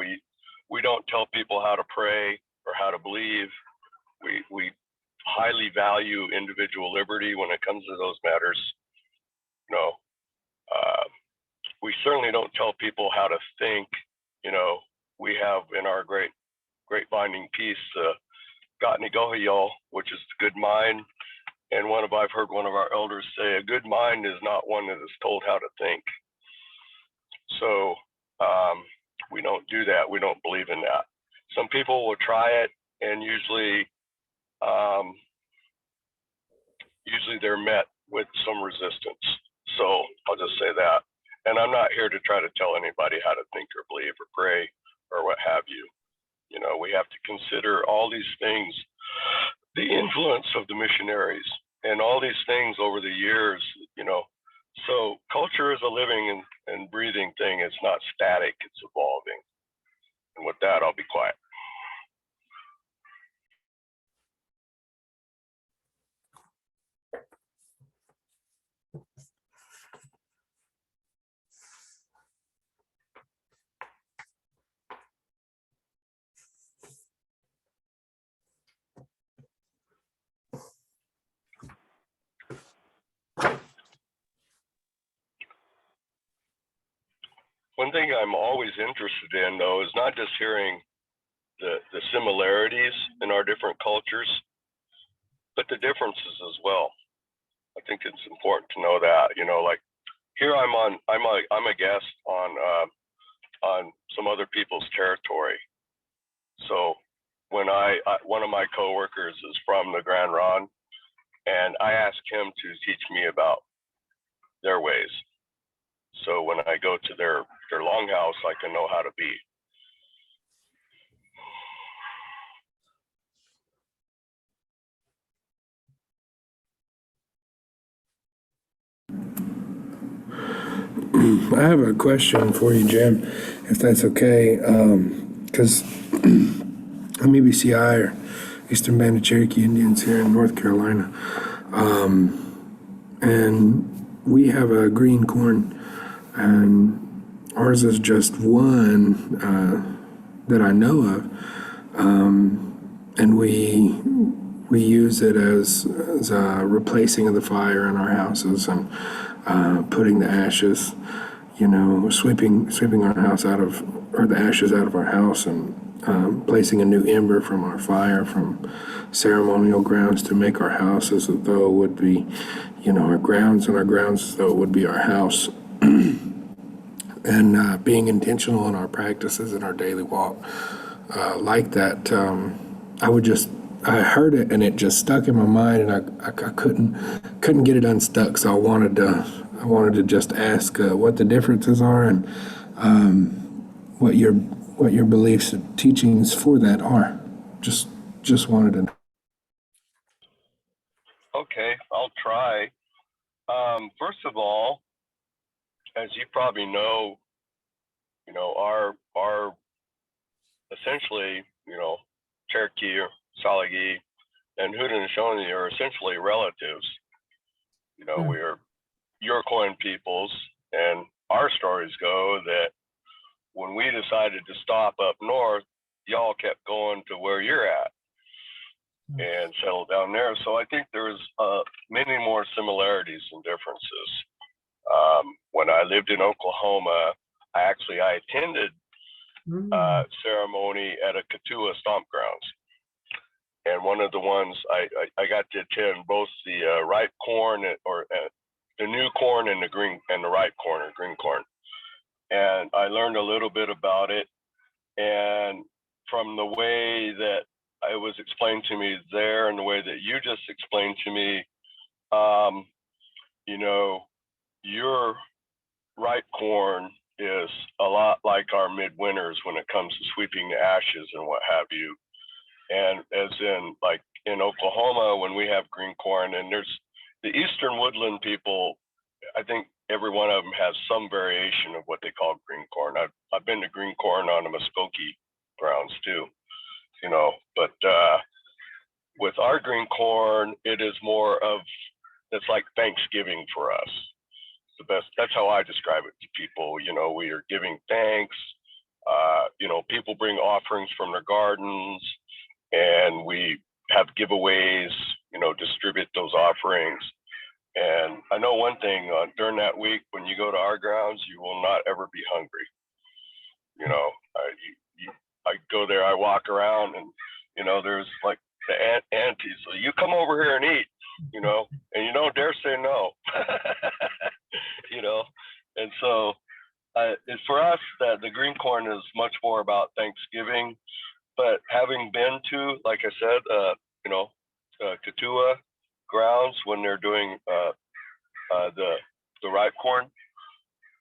we don't tell people how to pray or how to believe. We highly value individual liberty when it comes to those matters. You know, we certainly don't tell people how to think. You know, we have in our great binding piece, Gatnigohiyol, which is the good mind. And I've heard one of our elders say, a good mind is not one that is told how to think. So we don't do that. We don't believe in that. Some people will try it, and usually usually they're met with some resistance. So I'll just say that. And I'm not here to try to tell anybody how to think or believe or pray or what have you. You know, we have to consider all these things, the influence of the missionaries and all these things over the years, you know. So culture is a living and breathing thing. It's not static, it's evolving. And with that, I'll be quiet. One thing I'm always interested in, though, is not just hearing the similarities in our different cultures, but the differences as well. I think it's important to know that, you know, like here I'm a guest on some other people's territory. So when one of my coworkers is from the Grand Ronde, and I ask him to teach me about their ways. So when I go to their longhouse, I can know how to be. I have a question for you, Jim, if that's okay. Because I'm EBCI, or Eastern Band of Cherokee Indians here in North Carolina. And we have a green corn, and ours is just one that I know of. And we use it as a replacing of the fire in our houses, and putting the ashes, you know, sweeping our house out of, or the ashes out of our house, and placing a new ember from our fire from ceremonial grounds to make our house as though it would be, you know, our grounds, and our grounds as though it would be our house. And being intentional in our practices in our daily walk like that, I heard it and it just stuck in my mind, and I couldn't get it unstuck. So I wanted to just ask what the differences are, and what your beliefs and teachings for that are. Just wanted to. Okay, I'll try. First of all, as you probably know, you know, our essentially, you know, Cherokee or Salagi and Haudenosaunee are essentially relatives. You know, we're Iroquois peoples, and our stories go that when we decided to stop up north, y'all kept going to where you're at and settled down there. So I think there's many more similarities and differences. When I lived in Oklahoma, I attended ceremony at a Katua stomp grounds. And one of the ones I got to attend both the ripe corn or the new corn and the green and the ripe corn or green corn. And I learned a little bit about it. And from the way that it was explained to me there and the way that you just explained to me, you know, your ripe corn is a lot like our midwinters when it comes to sweeping the ashes and what have you. And as in, like in Oklahoma, when we have green corn, and there's the Eastern Woodland people, I think every one of them has some variation of what they call green corn. I've been to green corn on the Muskogee grounds too, you know, but with our green corn, it is more of, it's like Thanksgiving for us. That's how I describe it to people. You know, we are giving thanks. You know, people bring offerings from their gardens, and we have giveaways, you know, distribute those offerings. And I know one thing, during that week, when you go to our grounds, you will not ever be hungry. You know, I go there, I walk around, and, you know, there's like the aunties, so you come over here and eat, you know, and you don't dare say no. You know, and so it's for us that the green corn is much more about Thanksgiving. But having been to, like I said, you know, Katua grounds when they're doing the ripe corn.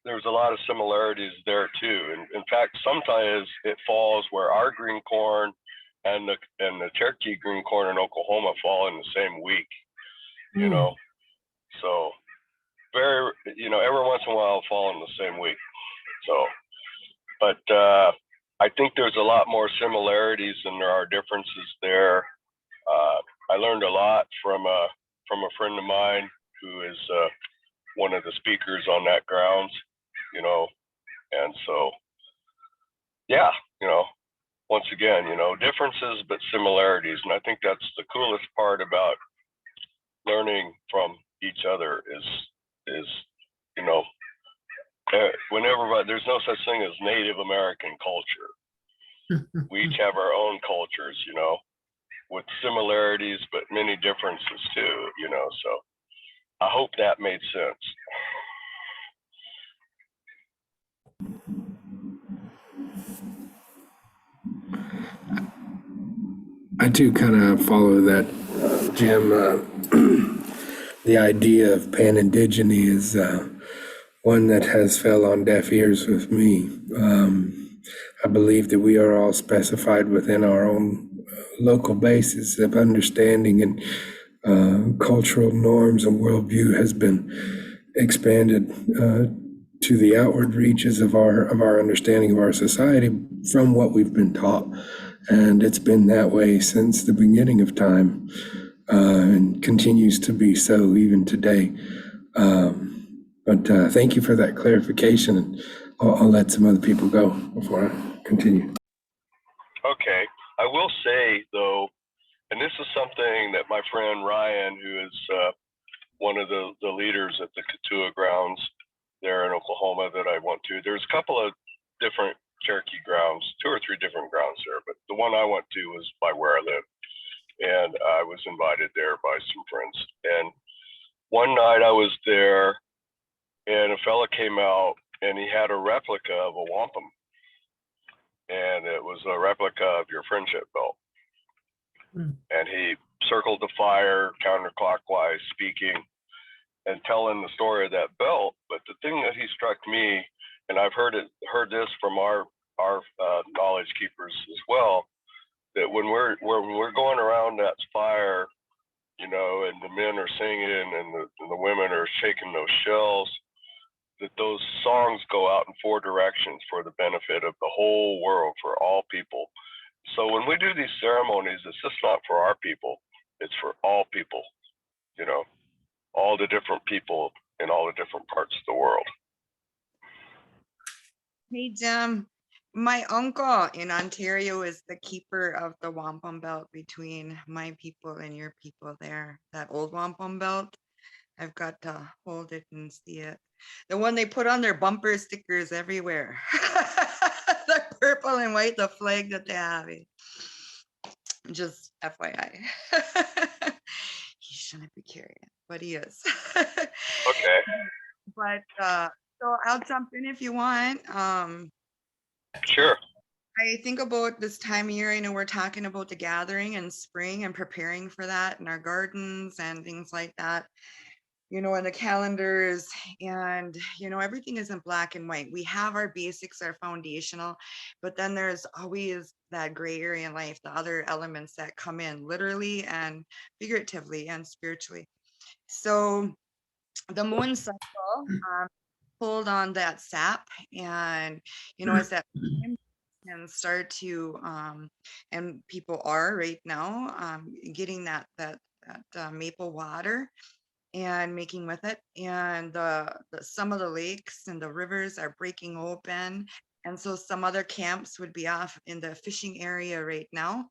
There's a lot of similarities there too. And in fact, sometimes it falls where our green corn and the Cherokee green corn in Oklahoma fall in the same week, you know. So very, you know, every once in a while fall in the same week. So, but I think there's a lot more similarities than there are differences there. I learned a lot from a friend of mine who is one of the speakers on that grounds, you know, and so, yeah, you know, once again, you know, differences but similarities, and I think that's the coolest part about learning from each other is you know, whenever there's no such thing as Native American culture. We each have our own cultures, you know, with similarities but many differences too, you know. So I hope that made sense. I too kind of follow that, Jim. The idea of pan-indigeny is one that has fell on deaf ears with me. I believe that we are all specified within our own local basis of understanding, and cultural norms and worldview has been expanded to the outward reaches of our understanding of our society from what we've been taught. And it's been that way since the beginning of time, and continues to be so even today. But thank you for that clarification, and I'll let some other people go before I continue. Okay, I will say though, and this is something that my friend Ryan, who is one of the leaders at the Katua grounds there in Oklahoma that I went to, there's a couple of different Cherokee grounds, 2 or 3 different grounds there, but the one I went to was by where I live, and I was invited there by some friends. And one night I was there, and a fella came out, and he had a replica of a wampum, and it was a replica of your friendship belt. And he circled the fire counterclockwise, speaking and telling the story of that belt. But the thing that he struck me, and I've heard this from our knowledge keepers as well, that when we're going around that fire, you know, and the men are singing and the women are shaking those shells, that those songs go out in 4 directions for the benefit of the whole world, for all people. So when we do these ceremonies, it's just not for our people, it's for all people, you know, all the different people in all the different parts of the world. Hey, Jim, my uncle in Ontario is the keeper of the wampum belt between my people and your people there, that old wampum belt. I've got to hold it and see it. The one they put on their bumper stickers everywhere. The purple and white, the flag that they have. Just FYI. He shouldn't be carrying it, but he is. Okay. But so I'll jump in if you want. Sure. I think about this time of year, I know we're talking about the gathering in spring and preparing for that in our gardens and things like that, you know, in the calendars, and, you know, everything isn't black and white. We have our basics, our foundational, but then there's always that gray area in life, the other elements that come in literally and figuratively and spiritually. So the moon cycle pulled on that sap, and, you know, as that and start to and people are right now getting that maple water and making with it, and some of the lakes and the rivers are breaking open, and so some other camps would be off in the fishing area right now.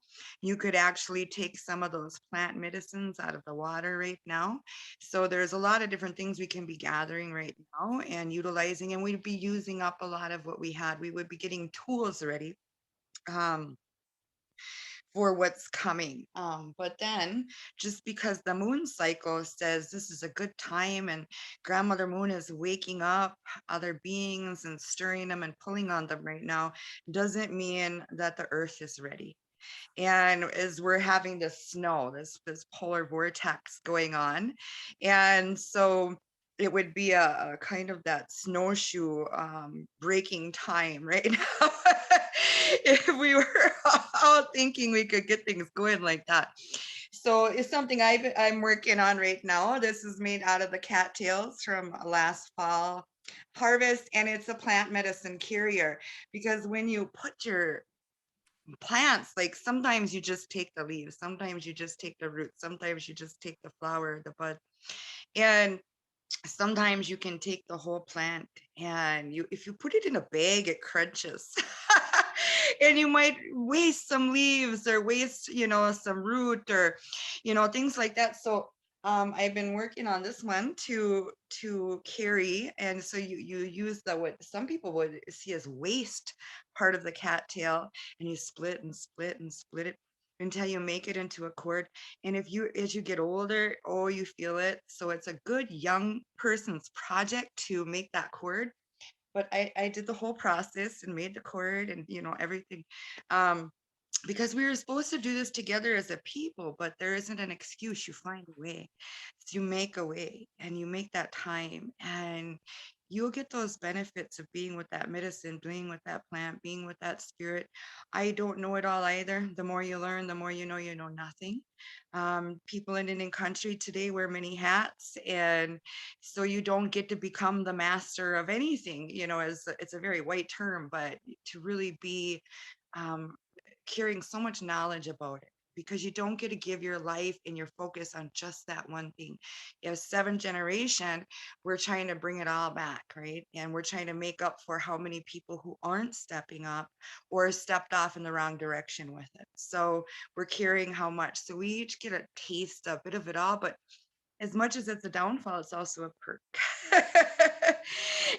You could actually take some of those plant medicines out of the water right now. So there's a lot of different things we can be gathering right now and utilizing, and we'd be using up a lot of what we had. We would be getting tools ready for what's coming. But then just because the moon cycle says this is a good time and grandmother moon is waking up other beings and stirring them and pulling on them right now, doesn't mean that the earth is ready. And as we're having this snow, this polar vortex going on. And so it would be a kind of that snowshoe breaking time right now. If we were all thinking we could get things going like that. So it's something I'm working on right now. This is made out of the cattails from last fall harvest, and it's a plant medicine carrier, because when you put your plants, like sometimes you just take the leaves, sometimes you just take the roots, sometimes you just take the flower, the bud, and sometimes you can take the whole plant, and if you put it in a bag, it crunches. And you might waste some leaves or waste, some root or, things like that. So I've been working on this one to carry, and so you use what some people would see as waste part of the cattail, and you split and split and split it until you make it into a cord. And as you get older, oh, you feel it. So it's a good young person's project to make that cord. But I did the whole process and made the cord and everything. Because we were supposed to do this together as a people, but there isn't an excuse. You find a way. So you make a way and you make that time, and you'll get those benefits of being with that medicine, being with that plant, being with that spirit. I don't know it all either. The more you learn, the more you know nothing. People in Indian country today wear many hats, and so you don't get to become the master of anything, as it's a very white term, but to really be um, carrying so much knowledge about it, because you don't get to give your life and your focus on just that one thing. As seventh generation, we're trying to bring it all back, right? And we're trying to make up for how many people who aren't stepping up or stepped off in the wrong direction with it. So we're carrying how much. So we each get a taste, a bit of it all, but as much as it's a downfall, it's also a perk.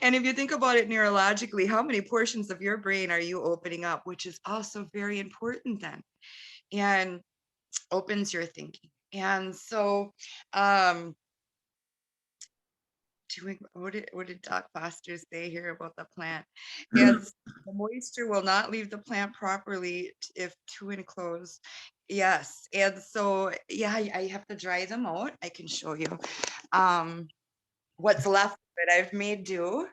And if you think about it neurologically, how many portions of your brain are you opening up, which is also very important then, and opens your thinking. And so, what did Doc Foster say here about the plant? Yes, the moisture will not leave the plant properly if too enclosed. Yes, and so yeah, I have to dry them out. I can show you what's left of it. I've made do.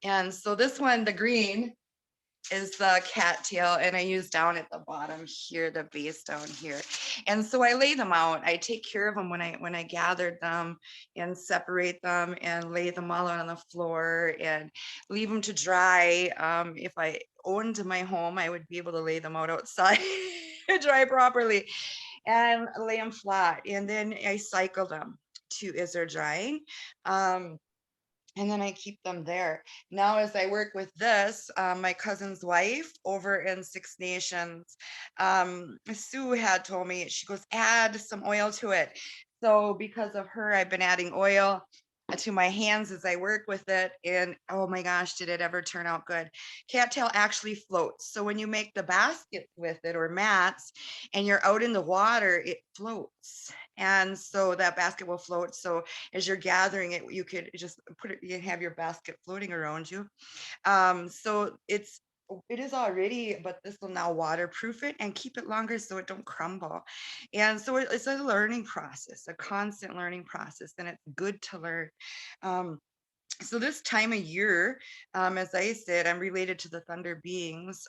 And so this one, the green, is the cattail, and I use down at the bottom here, the base down here. And so I lay them out. I take care of them when I gathered them and separate them and lay them all out on the floor and leave them to dry. If I owned my home, I would be able to lay them out outside dry properly and lay them flat. And then I cycle them as they're drying. And then I keep them there. Now, as I work with this, my cousin's wife over in Six Nations, Sue had told me, she goes, add some oil to it. So because of her, I've been adding oil to my hands as I work with it. And oh my gosh, did it ever turn out good. Cattail actually floats. So when you make the baskets with it or mats and you're out in the water, it floats. And so that basket will float. So as you're gathering it, you could just put it, you have your basket floating around you. So it is already, but this will now waterproof it and keep it longer so it don't crumble. And so it's a learning process, a constant learning process, and it's good to learn. So this time of year, as I said, I'm related to the thunder beings.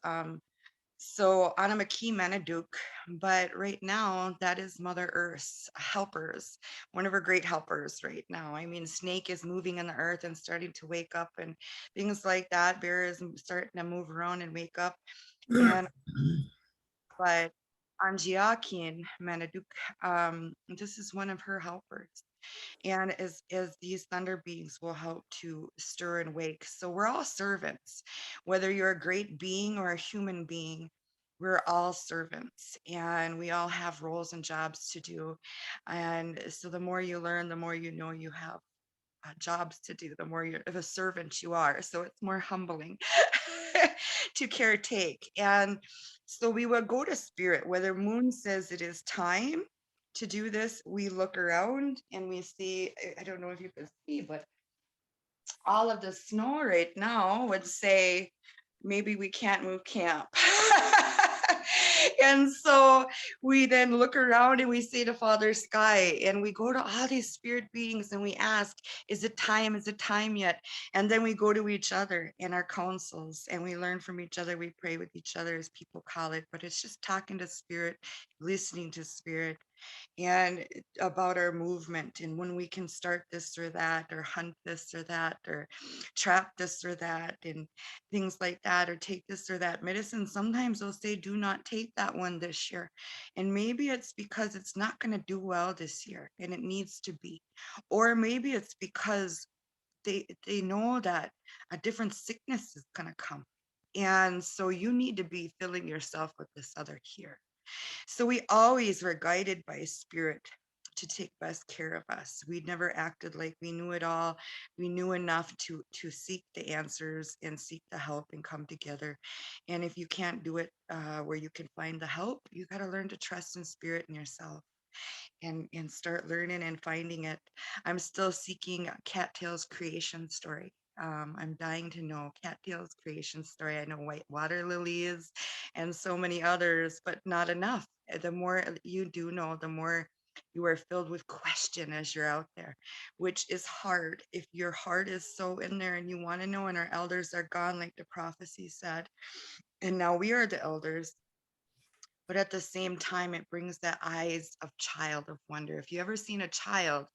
So Anamaki Manaduk, but right now that is Mother Earth's helpers, one of her great helpers right now. I mean, Snake is moving in the earth and starting to wake up and things like that. Bear is starting to move around and wake up. And but Anjiakin Manaduk, this is one of her helpers. And as these thunder beings will help to stir and wake. So we're all servants, whether you're a great being or a human being, we're all servants and we all have roles and jobs to do. And so the more you learn, the more you know you have jobs to do, the more of a servant you are. So it's more humbling to caretake. And so we will go to spirit, whether Moon says it is time to do this, we look around and we see, I don't know if you can see, but all of the snow right now would say, maybe we can't move camp. And so we then look around and we say to Father Sky, and we go to all these spirit beings and we ask, is it time? Is it time yet? And then we go to each other in our councils and we learn from each other. We pray with each other, as people call it, but it's just talking to spirit, listening to spirit, and about our movement and when we can start this or that, or hunt this or that, or trap this or that, and things like that, or take this or that medicine. Sometimes they'll say, do not take that one this year. And maybe it's because it's not going to do well this year and it needs to be. Or maybe it's because they know that a different sickness is going to come. And so you need to be filling yourself with this other here. So we always were guided by spirit to take best care of us. We never acted like we knew it all. We knew enough to seek the answers and seek the help and come together. And if you can't do it where you can find the help, you got to learn to trust in spirit and yourself. And start learning and finding it. I'm still seeking Cattail's creation story. I'm dying to know Cattail's creation story. I know white water lilies and so many others, but not enough. The more you do know, the more you are filled with question as you're out there, which is hard. If your heart is so in there and you want to know, and our elders are gone, like the prophecy said, and now we are the elders. But at the same time, it brings that eyes of child of wonder. If you ever seen a child,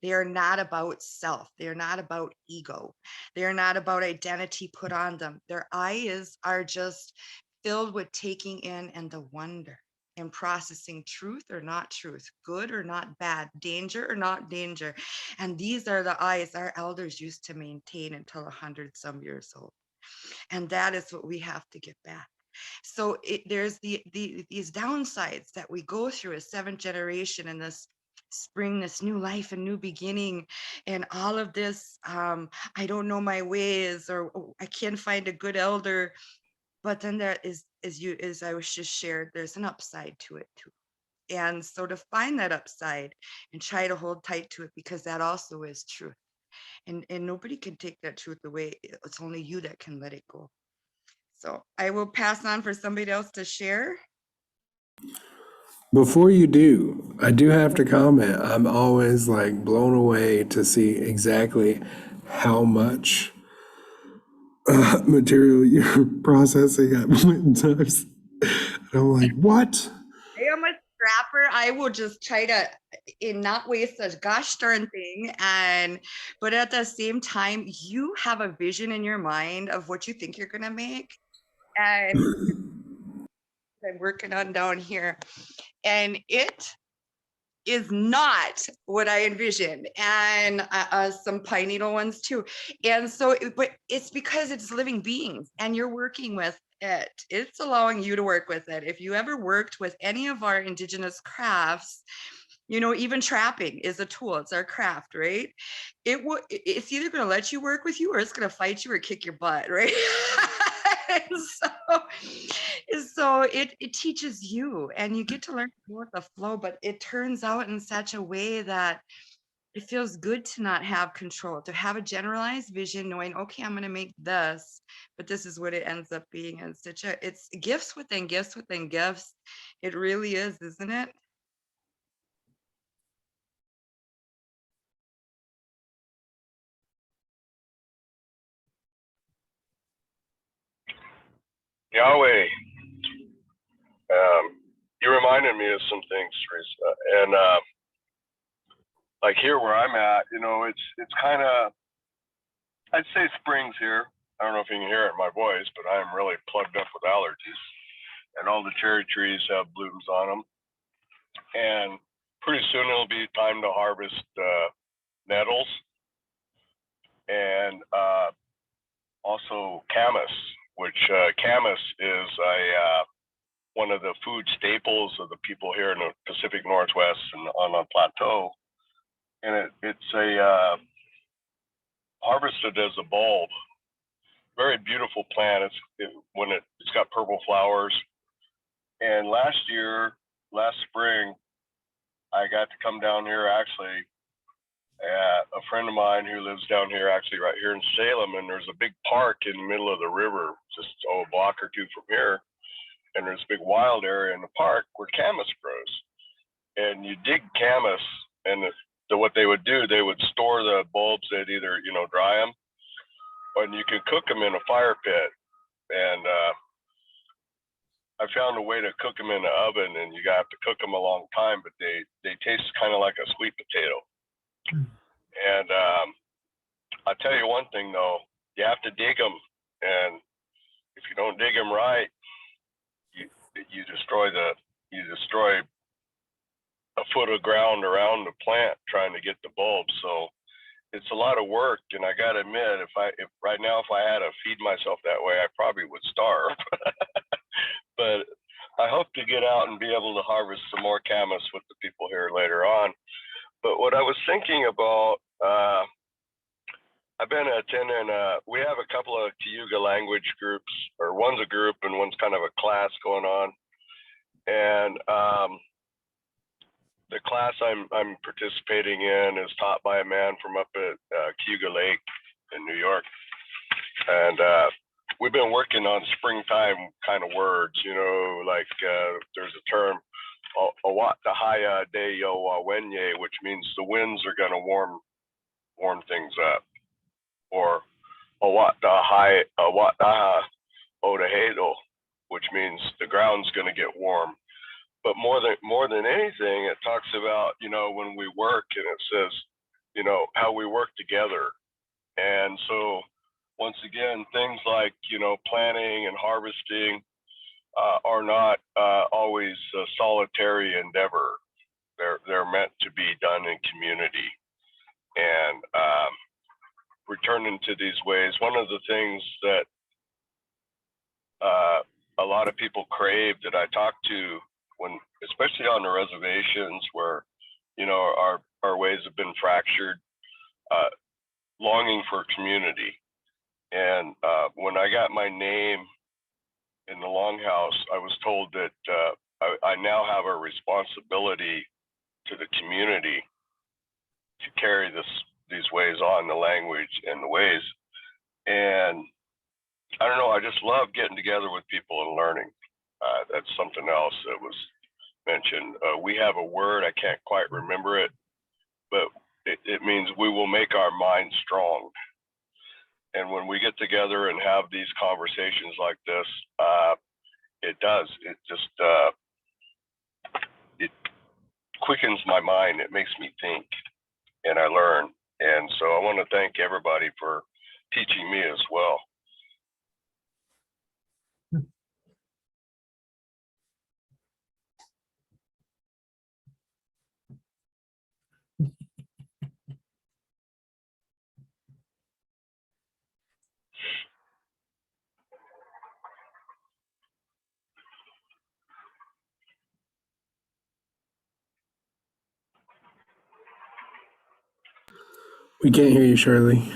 they are not about self. They are not about ego. They are not about identity put on them. Their eyes are just filled with taking in and the wonder and processing truth or not truth, good or not bad, danger or not danger. And these are the eyes our elders used to maintain until 100-some years old. And that is what we have to get back. So there's these downsides that we go through as seventh generation in this spring, this new life and new beginning, and all of this. I don't know my ways, or I can't find a good elder. But then there is, as I was just shared, there's an upside to it too. And so to find that upside and try to hold tight to it, because that also is truth. And nobody can take that truth away. It's only you that can let it go. So I will pass on for somebody else to share. Before you do, I do have to comment. I'm always like blown away to see exactly how much material you're processing at point in times. And I'm like, what? I am a scrapper. I will just try to not waste a gosh darn thing. But at the same time, you have a vision in your mind of what you think you're gonna make. And I'm working on down here. And it is not what I envisioned, and some pine needle ones too. And so, but it's because it's living beings and you're working with it. It's allowing you to work with it. If you ever worked with any of our indigenous crafts, you know, even trapping is a tool. It's our craft, right? It's either going to let you work with you or it's going to fight you or kick your butt, right? So it teaches you, and you get to learn to go with the flow, but it turns out in such a way that it feels good to not have control, to have a generalized vision, knowing, okay, I'm going to make this, but this is what it ends up being. And it's gifts within gifts within gifts. It really is, isn't it? Yahweh, you reminded me of some things, Teresa. And like here where I'm at, you know, it's kind of, I'd say spring's here. I don't know if you can hear it in my voice, but I'm really plugged up with allergies. And all the cherry trees have blooms on them. And pretty soon it'll be time to harvest nettles and also camas, which camas is one of the food staples of the people here in the Pacific Northwest and on the plateau. And it's harvested as a bulb. Very beautiful plant. It's got purple flowers. And last spring, I got to come down here actually. A friend of mine who lives down here, actually right here in Salem, and there's a big park in the middle of the river, just a block or two from here. and there's a big wild area in the park where camas grows. And you dig camas, and what they would do, they would store the bulbs. They'd either, you know, dry them, and you can cook them in a fire pit. And I found a way to cook them in the oven, and you have to cook them a long time, but they taste kind of like a sweet potato. And I'll tell you one thing though, you have to dig them, and if you don't dig them right, you destroy a foot of ground around the plant trying to get the bulbs. So it's a lot of work, and I gotta admit, if right now if I had to feed myself that way, I probably would starve. But I hope to get out and be able to harvest some more camas with the people here later on. But what I was thinking about, I've been attending, we have a couple of Cayuga language groups, or one's a group and one's kind of a class going on. And the class I'm participating in is taught by a man from up at Cayuga Lake in New York. And we've been working on springtime kind of words, you know, like there's a term, Awatahaya de yo wawenye, which means the winds are going to warm things up. Or Awataha odahedo, which means the ground's going to get warm. But more than anything, it talks about, you know, when we work, and it says, you know, how we work together. And so once again, things like, you know, planting and harvesting are not always a solitary endeavor. They're meant to be done in community. And returning to these ways, one of the things that a lot of people crave that I talk to, when, especially on the reservations where, you know, our ways have been fractured, longing for community. And when I got my name in the Longhouse, I was told that I now have a responsibility to the community to carry these ways on, the language and the ways. And I don't know, I just love getting together with people and learning. That's something else that was mentioned. We have a word, I can't quite remember it, but it means we will make our mind strong. And when we get together and have these conversations like this, it does. It just, it quickens my mind. It makes me think, and I learn. And so I want to thank everybody for teaching me as well. We can't hear you, Shirley.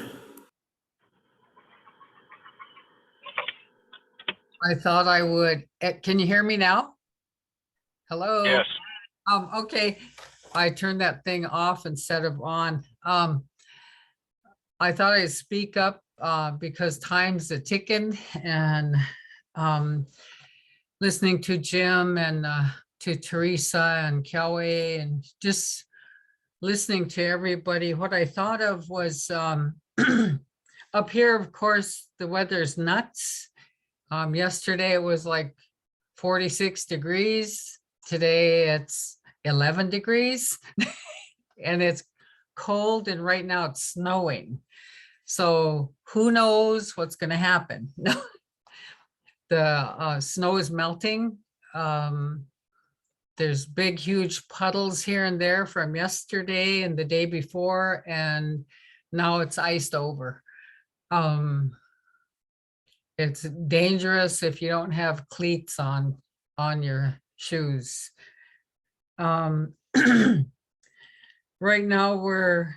I thought I would. Can you hear me now? Hello? Yes. Okay. I turned that thing off instead of on. I thought I'd speak up because time's a ticking, and listening to Jim and to Teresa and Kelly, and just listening to everybody. What I thought of was up here, of course, the weather's nuts. Yesterday it was like 46 degrees. Today it's 11 degrees and it's cold, and right now it's snowing. So who knows what's going to happen? The snow is melting. There's big, huge puddles here and there from yesterday and the day before, and now it's iced over. It's dangerous if you don't have cleats on your shoes. Right now we're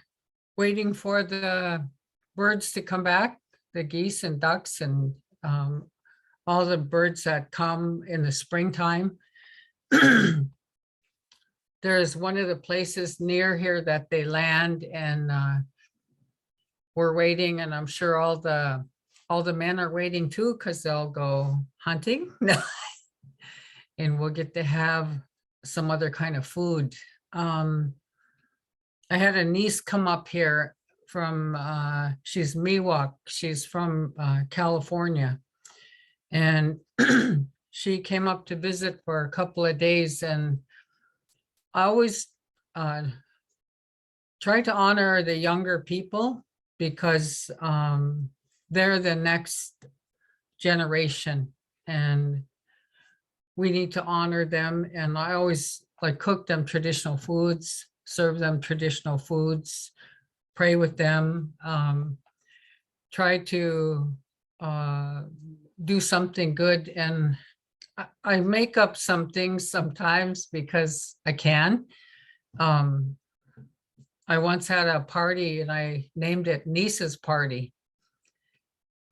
waiting for the birds to come back, the geese and ducks and all the birds that come in the springtime. There's one of the places near here that they land, and we're waiting, and I'm sure all the men are waiting too, because they'll go hunting. and we'll get to have some other kind of food. I had a niece come up here from, she's Miwok, she's from California. And she came up to visit for a couple of days, and I always try to honor the younger people because they're the next generation and we need to honor them. And I always like cook them traditional foods, serve them traditional foods, pray with them, try to do something good. And I make up some things sometimes because I can. I once had a party and I named it Niece's Party.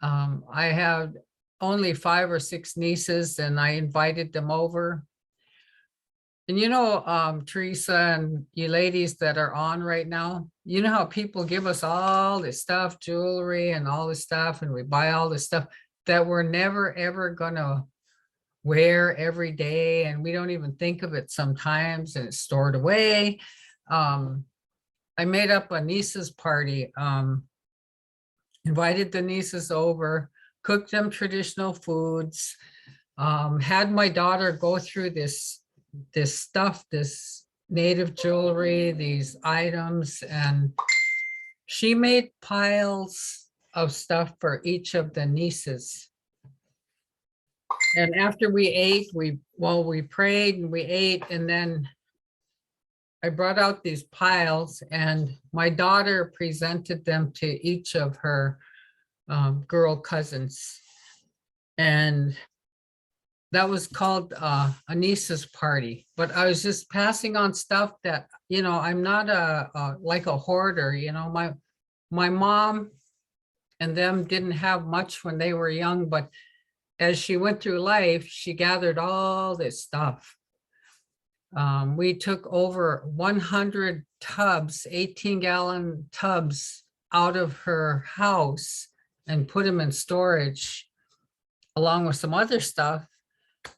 I had only 5 or 6 nieces and I invited them over. And you know, Teresa and you ladies that are on right now, you know how people give us all this stuff, jewelry and all this stuff, and we buy all this stuff that we're never ever gonna wear every day, and we don't even think of it sometimes, and it's stored away. I made up a niece's party, invited the nieces over, cooked them traditional foods, had my daughter go through this stuff, this native jewelry, these items, and she made piles of stuff for each of the nieces. And after we ate, we prayed and we ate, and then I brought out these piles and my daughter presented them to each of her girl cousins. And that was called a niece's party. But I was just passing on stuff that, you know, I'm not like a hoarder, you know, my mom and them didn't have much when they were young, but as she went through life, she gathered all this stuff. We took over 100 tubs, 18-gallon tubs out of her house and put them in storage along with some other stuff.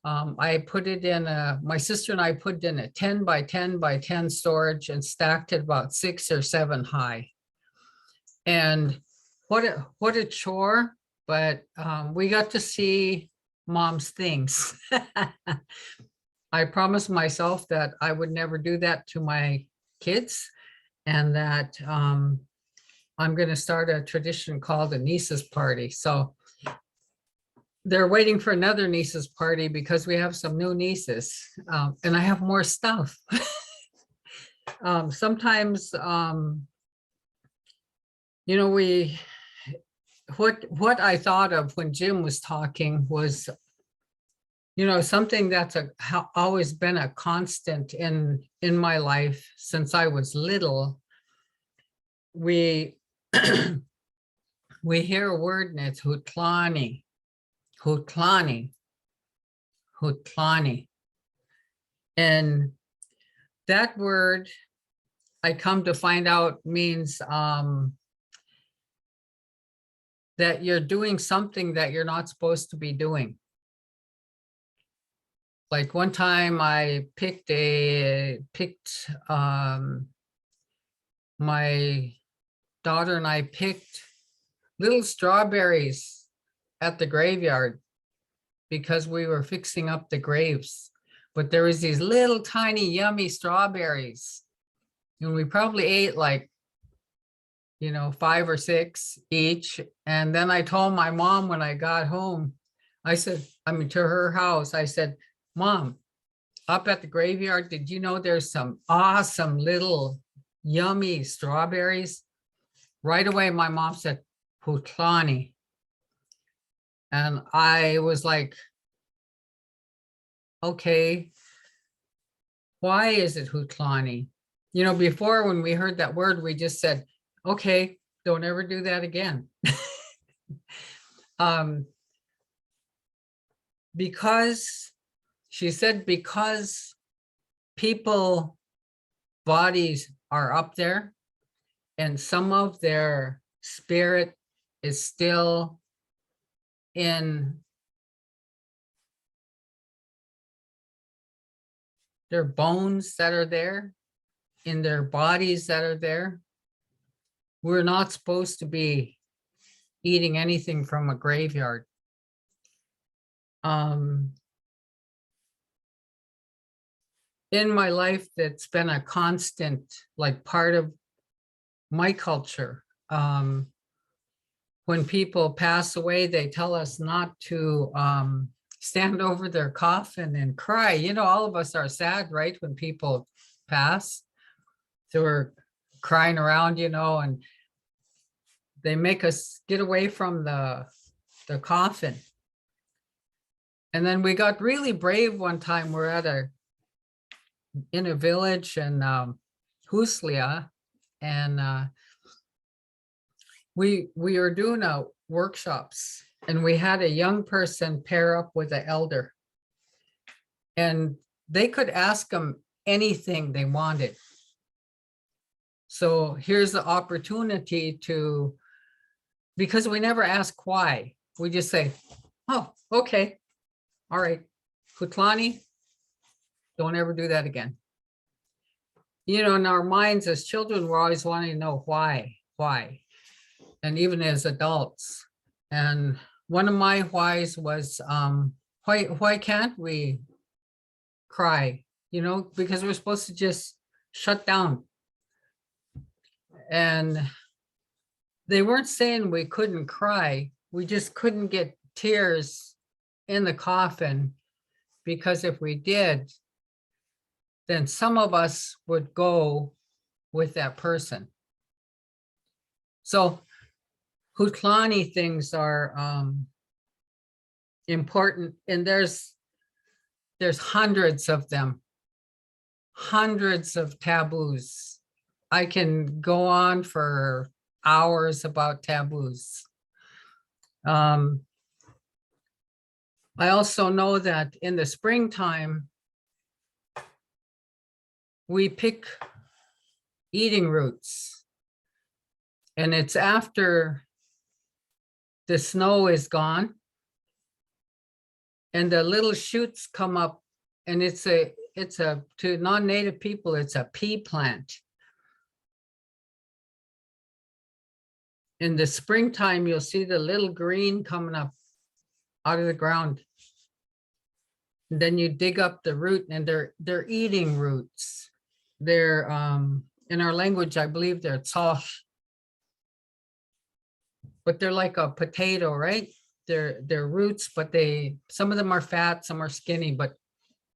I put it in my sister and I put it in a 10 by 10 by 10 storage and stacked it about 6 or 7 high. And what a chore, but we got to see Mom's things. I promised myself that I would never do that to my kids, and that I'm going to start a tradition called a niece's party. So they're waiting for another niece's party because we have some new nieces, and I have more stuff. Sometimes, you know, what I thought of when Jim was talking was, you know, something that's always been a constant in my life since I was little. We we hear a word and it's hutlani, hutlani, hutlani. And that word, I come to find out, means that you're doing something that you're not supposed to be doing. Like one time I picked my daughter and I picked little strawberries at the graveyard because we were fixing up the graves. But there was these little tiny yummy strawberries. And we probably ate like, you know, 5 or 6 each. And then I told my mom when I got home, I said, I mean, to her house, I said, Mom, up at the graveyard, did you know there's some awesome little yummy strawberries? Right away, my mom said, hutlani. And I was like, okay, why is it hutlani? You know, before when we heard that word, we just said, okay, don't ever do that again. Because she said, because people bodies are up there and some of their spirit is still in their bones that are there, in their bodies that are there. We're not supposed to be eating anything from a graveyard. In my life, that's been a constant, like part of my culture. When people pass away, they tell us not to stand over their coffin and cry. You know, all of us are sad, right? When people pass, so we're crying around, you know, and they make us get away from the coffin. And then we got really brave one time. We're in a village in Huslia, and we were doing workshops, and we had a young person pair up with an elder, and they could ask them anything they wanted. So here's the opportunity to, because we never ask why, we just say, oh, okay, all right, Kutlani, don't ever do that again. You know, in our minds as children, we're always wanting to know why, and even as adults. And one of my whys was, why can't we cry? You know, because we're supposed to just shut down. And they weren't saying we couldn't cry. We just couldn't get tears in the coffin, because if we did, then some of us would go with that person. So Hutlani things are important, and there's hundreds of them, hundreds of taboos. I can go on for hours about taboos. I also know that in the springtime, we pick eating roots, and it's after the snow is gone and the little shoots come up, and it's a to non-native people, it's a pea plant. In the springtime, you'll see the little green coming up out of the ground. And then you dig up the root, and they're eating roots. They're in our language, I believe they're tsof, but they're like a potato, right? They're roots, but some of them are fat, some are skinny, but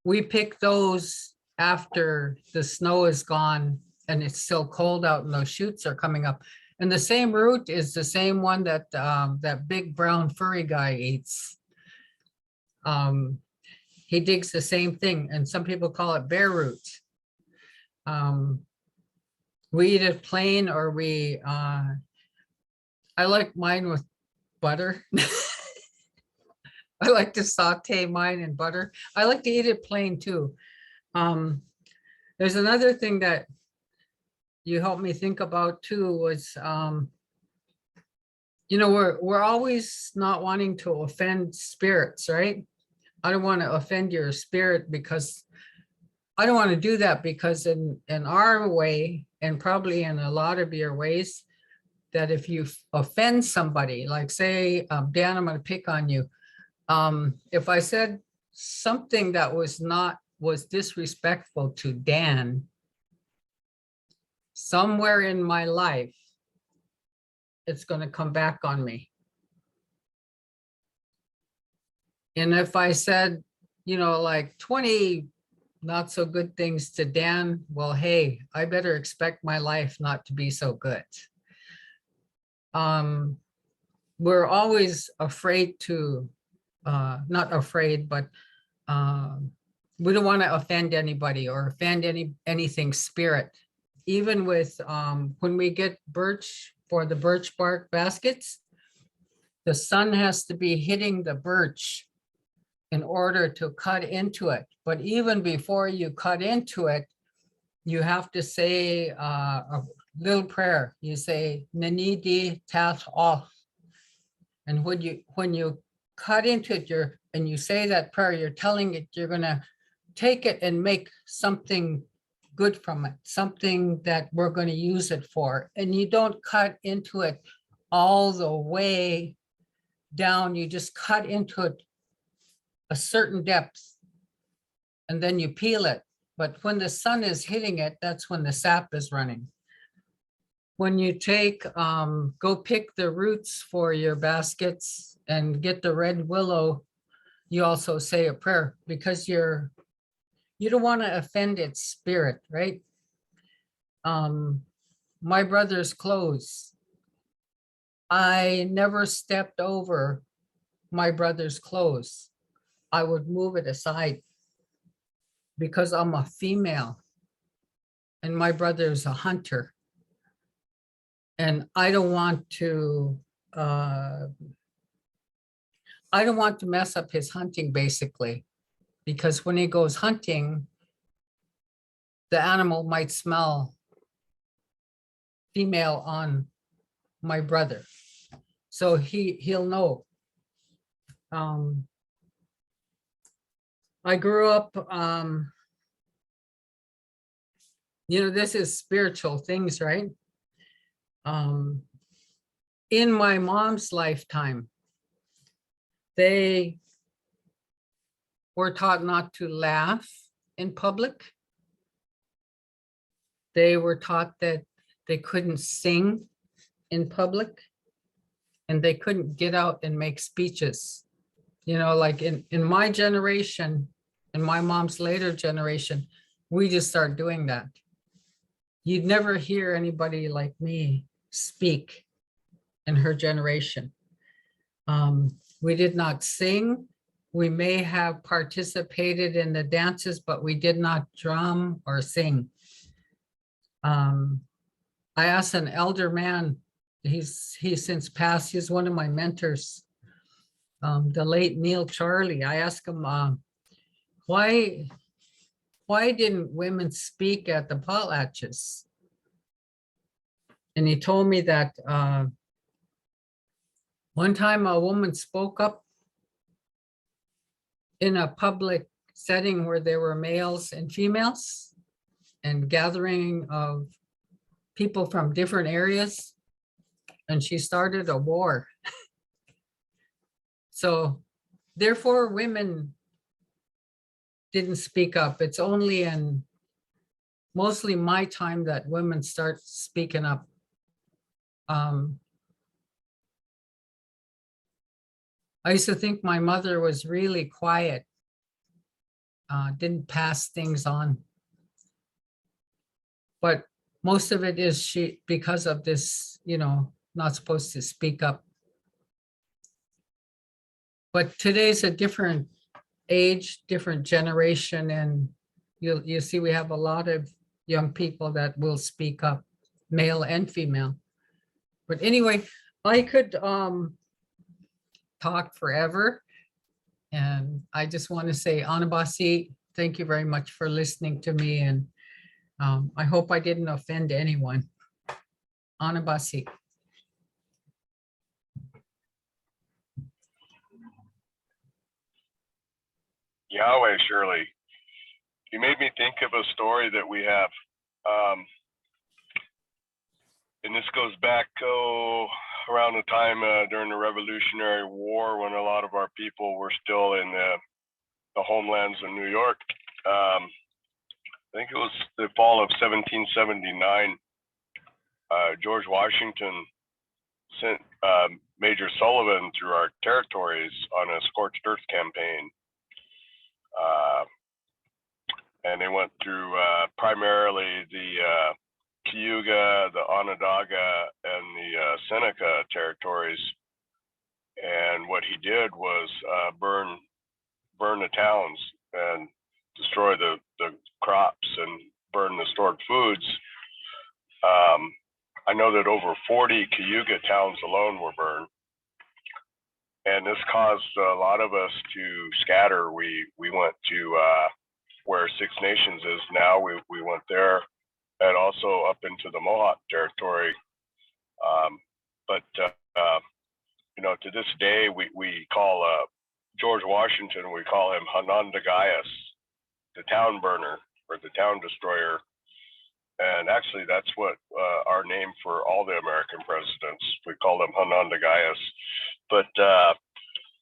we pick those after the snow is gone and it's still cold out and those shoots are coming up. And the same root is the same one that that big brown furry guy eats. He digs the same thing, and some people call it bear root. We eat it plain, or I like mine with butter. I like to saute mine in butter. I like to eat it plain too. There's another thing that you helped me think about too, was, you know, we're always not wanting to offend spirits, right? I don't want to offend your spirit, because I don't want to do that, because in our way, and probably in a lot of your ways, that if you offend somebody, like say, Dan, I'm going to pick on you. If I said something that was disrespectful to Dan, somewhere in my life, it's going to come back on me. And if I said, you know, like 20 not so good things to Dan, well, hey, I better expect my life not to be so good. We're always afraid to, not afraid, but we don't want to offend anybody or offend anything spirit. Even with when we get birch for the birch bark baskets, the sun has to be hitting the birch in order to cut into it. But even before you cut into it, you have to say a little prayer. You say, Nanidi tat off. And when you cut into it, and you say that prayer, you're telling it you're gonna take it and make something good from it, something that we're going to use it for. And you don't cut into it all the way down. You just cut into it a certain depth and then you peel it. But when the sun is hitting it, that's when the sap is running. When you take, go pick the roots for your baskets and get the red willow, you also say a prayer because you don't want to offend its spirit, right? My brother's clothes. I never stepped over my brother's clothes. I would move it aside because I'm a female and my brother's a hunter. And I don't want to mess up his hunting basically, because when he goes hunting, the animal might smell female on my brother. So he'll know. I grew up, this is spiritual things, right? In my mom's lifetime, they were taught not to laugh in public. They were taught that they couldn't sing in public and they couldn't get out and make speeches. Like in my generation, in my mom's later generation, we just started doing that. You'd never hear anybody like me speak in her generation. We did not sing. We may have participated in the dances, but we did not drum or sing. I asked an elder man, he's since passed, he's one of my mentors, the late Neil Charlie. I asked him, why didn't women speak at the potlatches? And he told me that one time a woman spoke up in a public setting where there were males and females and gathering of people from different areas, and she started a war. So therefore women didn't speak up. It's only in mostly my time that women start speaking up. I used to think my mother was really quiet, didn't pass things on. But most of it is because of this, not supposed to speak up. But today's a different age, different generation, and you see we have a lot of young people that will speak up, male and female. But anyway, I could talk forever. And I just want to say, Anabasi, thank you very much for listening to me. And I hope I didn't offend anyone. Anabasi. Yahweh, Shirley, you made me think of a story that we have. And this goes back around the time during the Revolutionary War, when a lot of our people were still in the homelands of New York. I think it was the fall of 1779. George Washington sent Major Sullivan through our territories on a scorched earth campaign. And they went through primarily the Cayuga, the Onondaga, and the Seneca territories. And what he did was burn the towns and destroy the crops and burn the stored foods. I know that over 40 Cayuga towns alone were burned. And this caused a lot of us to scatter. We went to where Six Nations is now. We went there, and also up into the Mohawk territory. To this day, we call George Washington, we call him Hanandagayas, the town burner or the town destroyer. And actually, that's what our name for all the American presidents. We call them Hanandagayas. But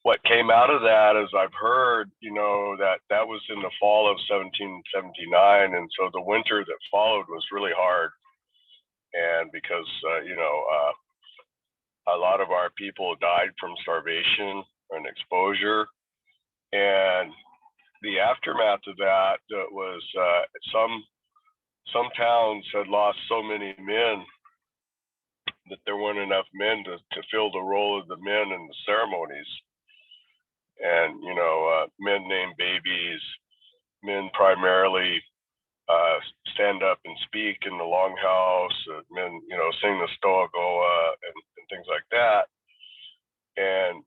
what came out of that, as I've heard, that was in the fall of 1779. And so the winter that followed was really hard. And because, a lot of our people died from starvation and exposure. And the aftermath of that was some towns had lost so many men that there weren't enough men to fill the role of the men in the ceremonies. And, men named babies, men primarily stand up and speak in the longhouse, men, sing the Stoa Goa and things like that. And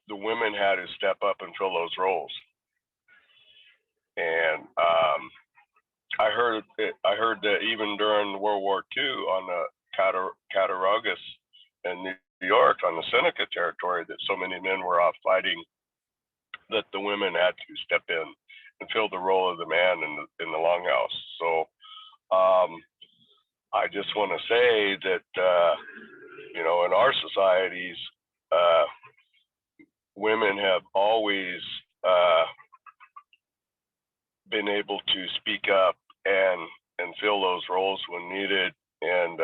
the women had to step up and fill those roles. And I heard that even during World War II on the Cattaraugus in New York on the Seneca territory, that so many men were off fighting that the women had to step in and fill the role of the man in the longhouse. So I just want to say that in our societies, women have always been able to speak up and fill those roles when needed. And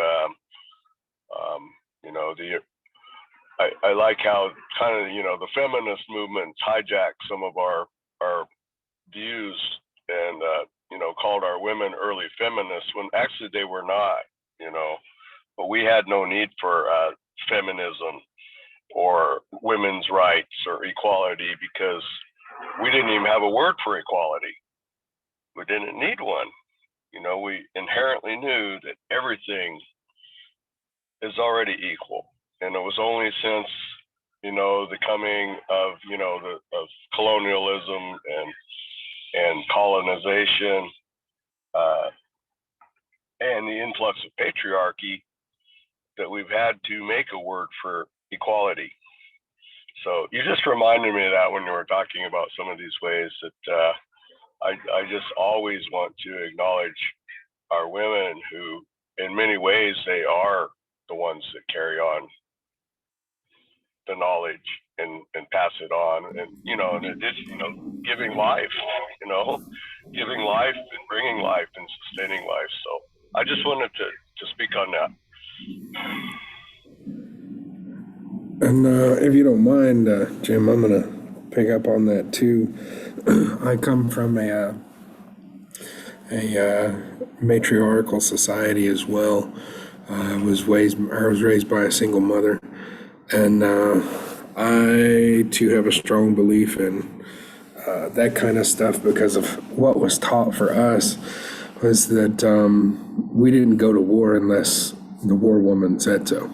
I like how kind of the feminist movements hijacked some of our views and called our women early feminists when actually they were not. But we had no need for feminism or women's rights or equality because we didn't even have a word for equality. We didn't need one. We inherently knew that everything is already equal. And it was only since, the coming of, of colonialism and colonization and the influx of patriarchy that we've had to make a word for equality. So you just reminded me of that when you were talking about some of these ways that I just always want to acknowledge our women who, in many ways, they are the ones that carry on the knowledge and pass it on. And, in addition, giving life, giving life and bringing life and sustaining life. So I just wanted to speak on that. And if you don't mind, Jim, I'm going to pick up on that too. I come from a matriarchal society as well. I was raised by a single mother, and I too have a strong belief in that kind of stuff because of what was taught for us was that we didn't go to war unless the war woman said so.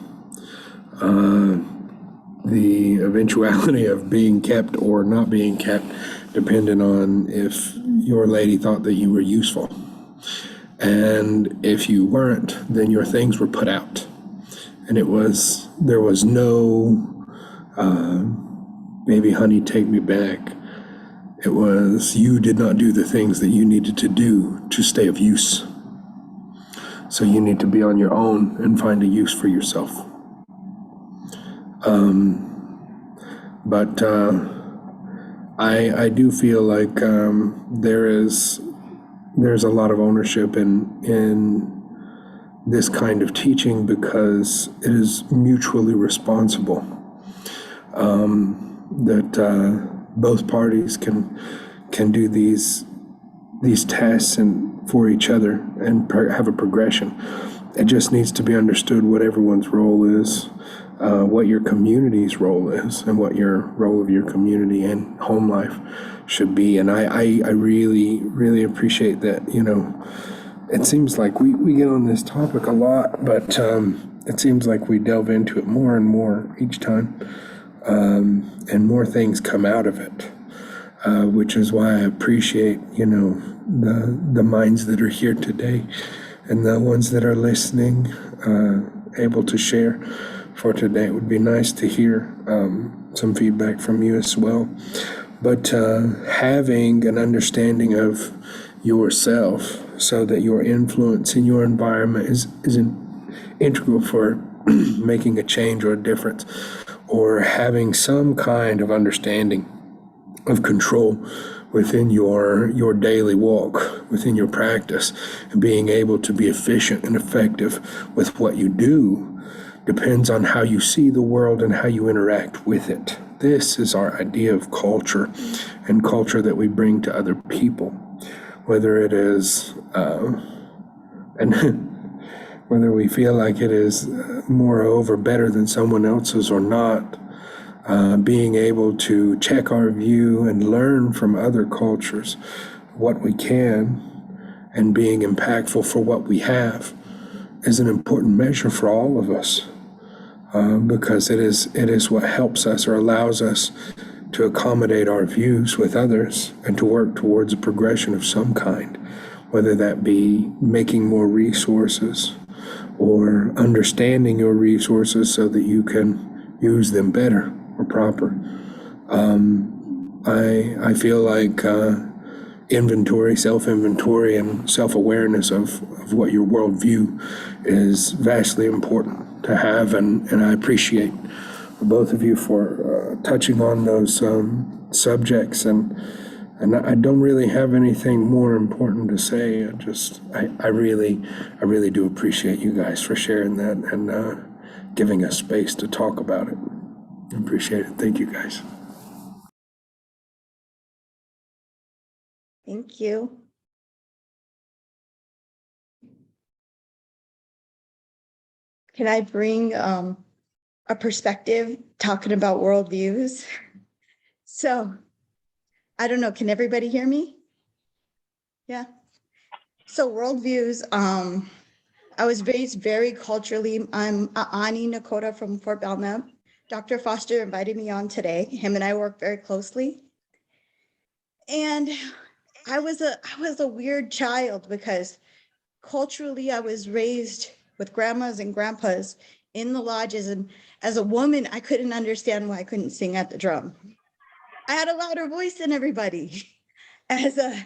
The eventuality of being kept or not being kept depended on if your lady thought that you were useful. And if you weren't, then your things were put out. And there was no, baby honey, take me back. It was, you did not do the things that you needed to do to stay of use. So you need to be on your own and find a use for yourself. But I do feel like there's a lot of ownership in this kind of teaching because it is mutually responsible. That both parties can do these tests and for each other and have a progression. It just needs to be understood what everyone's role is, what your community's role is, and what your role of your community and home life should be. And I really, really appreciate that. It seems like we get on this topic a lot, but it seems like we delve into it more and more each time, and more things come out of it, which is why I appreciate, the minds that are here today and the ones that are listening, able to share for today. It would be nice to hear some feedback from you as well. but having an understanding of yourself so that your influence in your environment is integral for making a change or a difference, or having some kind of understanding of control within your daily walk, within your practice, and being able to be efficient and effective with what you do depends on how you see the world and how you interact with it. This is our idea of culture, and culture that we bring to other people, whether it is and whether we feel like it is moreover better than someone else's or not. Being able to check our view and learn from other cultures what we can, and being impactful for what we have, is an important measure for all of us, because it is what helps us or allows us to accommodate our views with others and to work towards a progression of some kind, whether that be making more resources or understanding your resources so that you can use them better or proper. I feel like inventory, self-inventory, and self-awareness of what your worldview is vastly important to have, and I appreciate both of you for touching on those subjects, and I don't really have anything more important to say. I really do appreciate you guys for sharing that and giving us space to talk about it. I appreciate it. Thank you, guys. Thank you. Can I bring a perspective talking about worldviews? So, I don't know, can everybody hear me? Yeah. So worldviews, I was raised very culturally. I'm Ani Nakota from Fort Belknap. Dr. Foster invited me on today. Him and I work very closely. And I was a weird child because culturally I was raised with grandmas and grandpas in the lodges. And as a woman, I couldn't understand why I couldn't sing at the drum. I had a louder voice than everybody. As a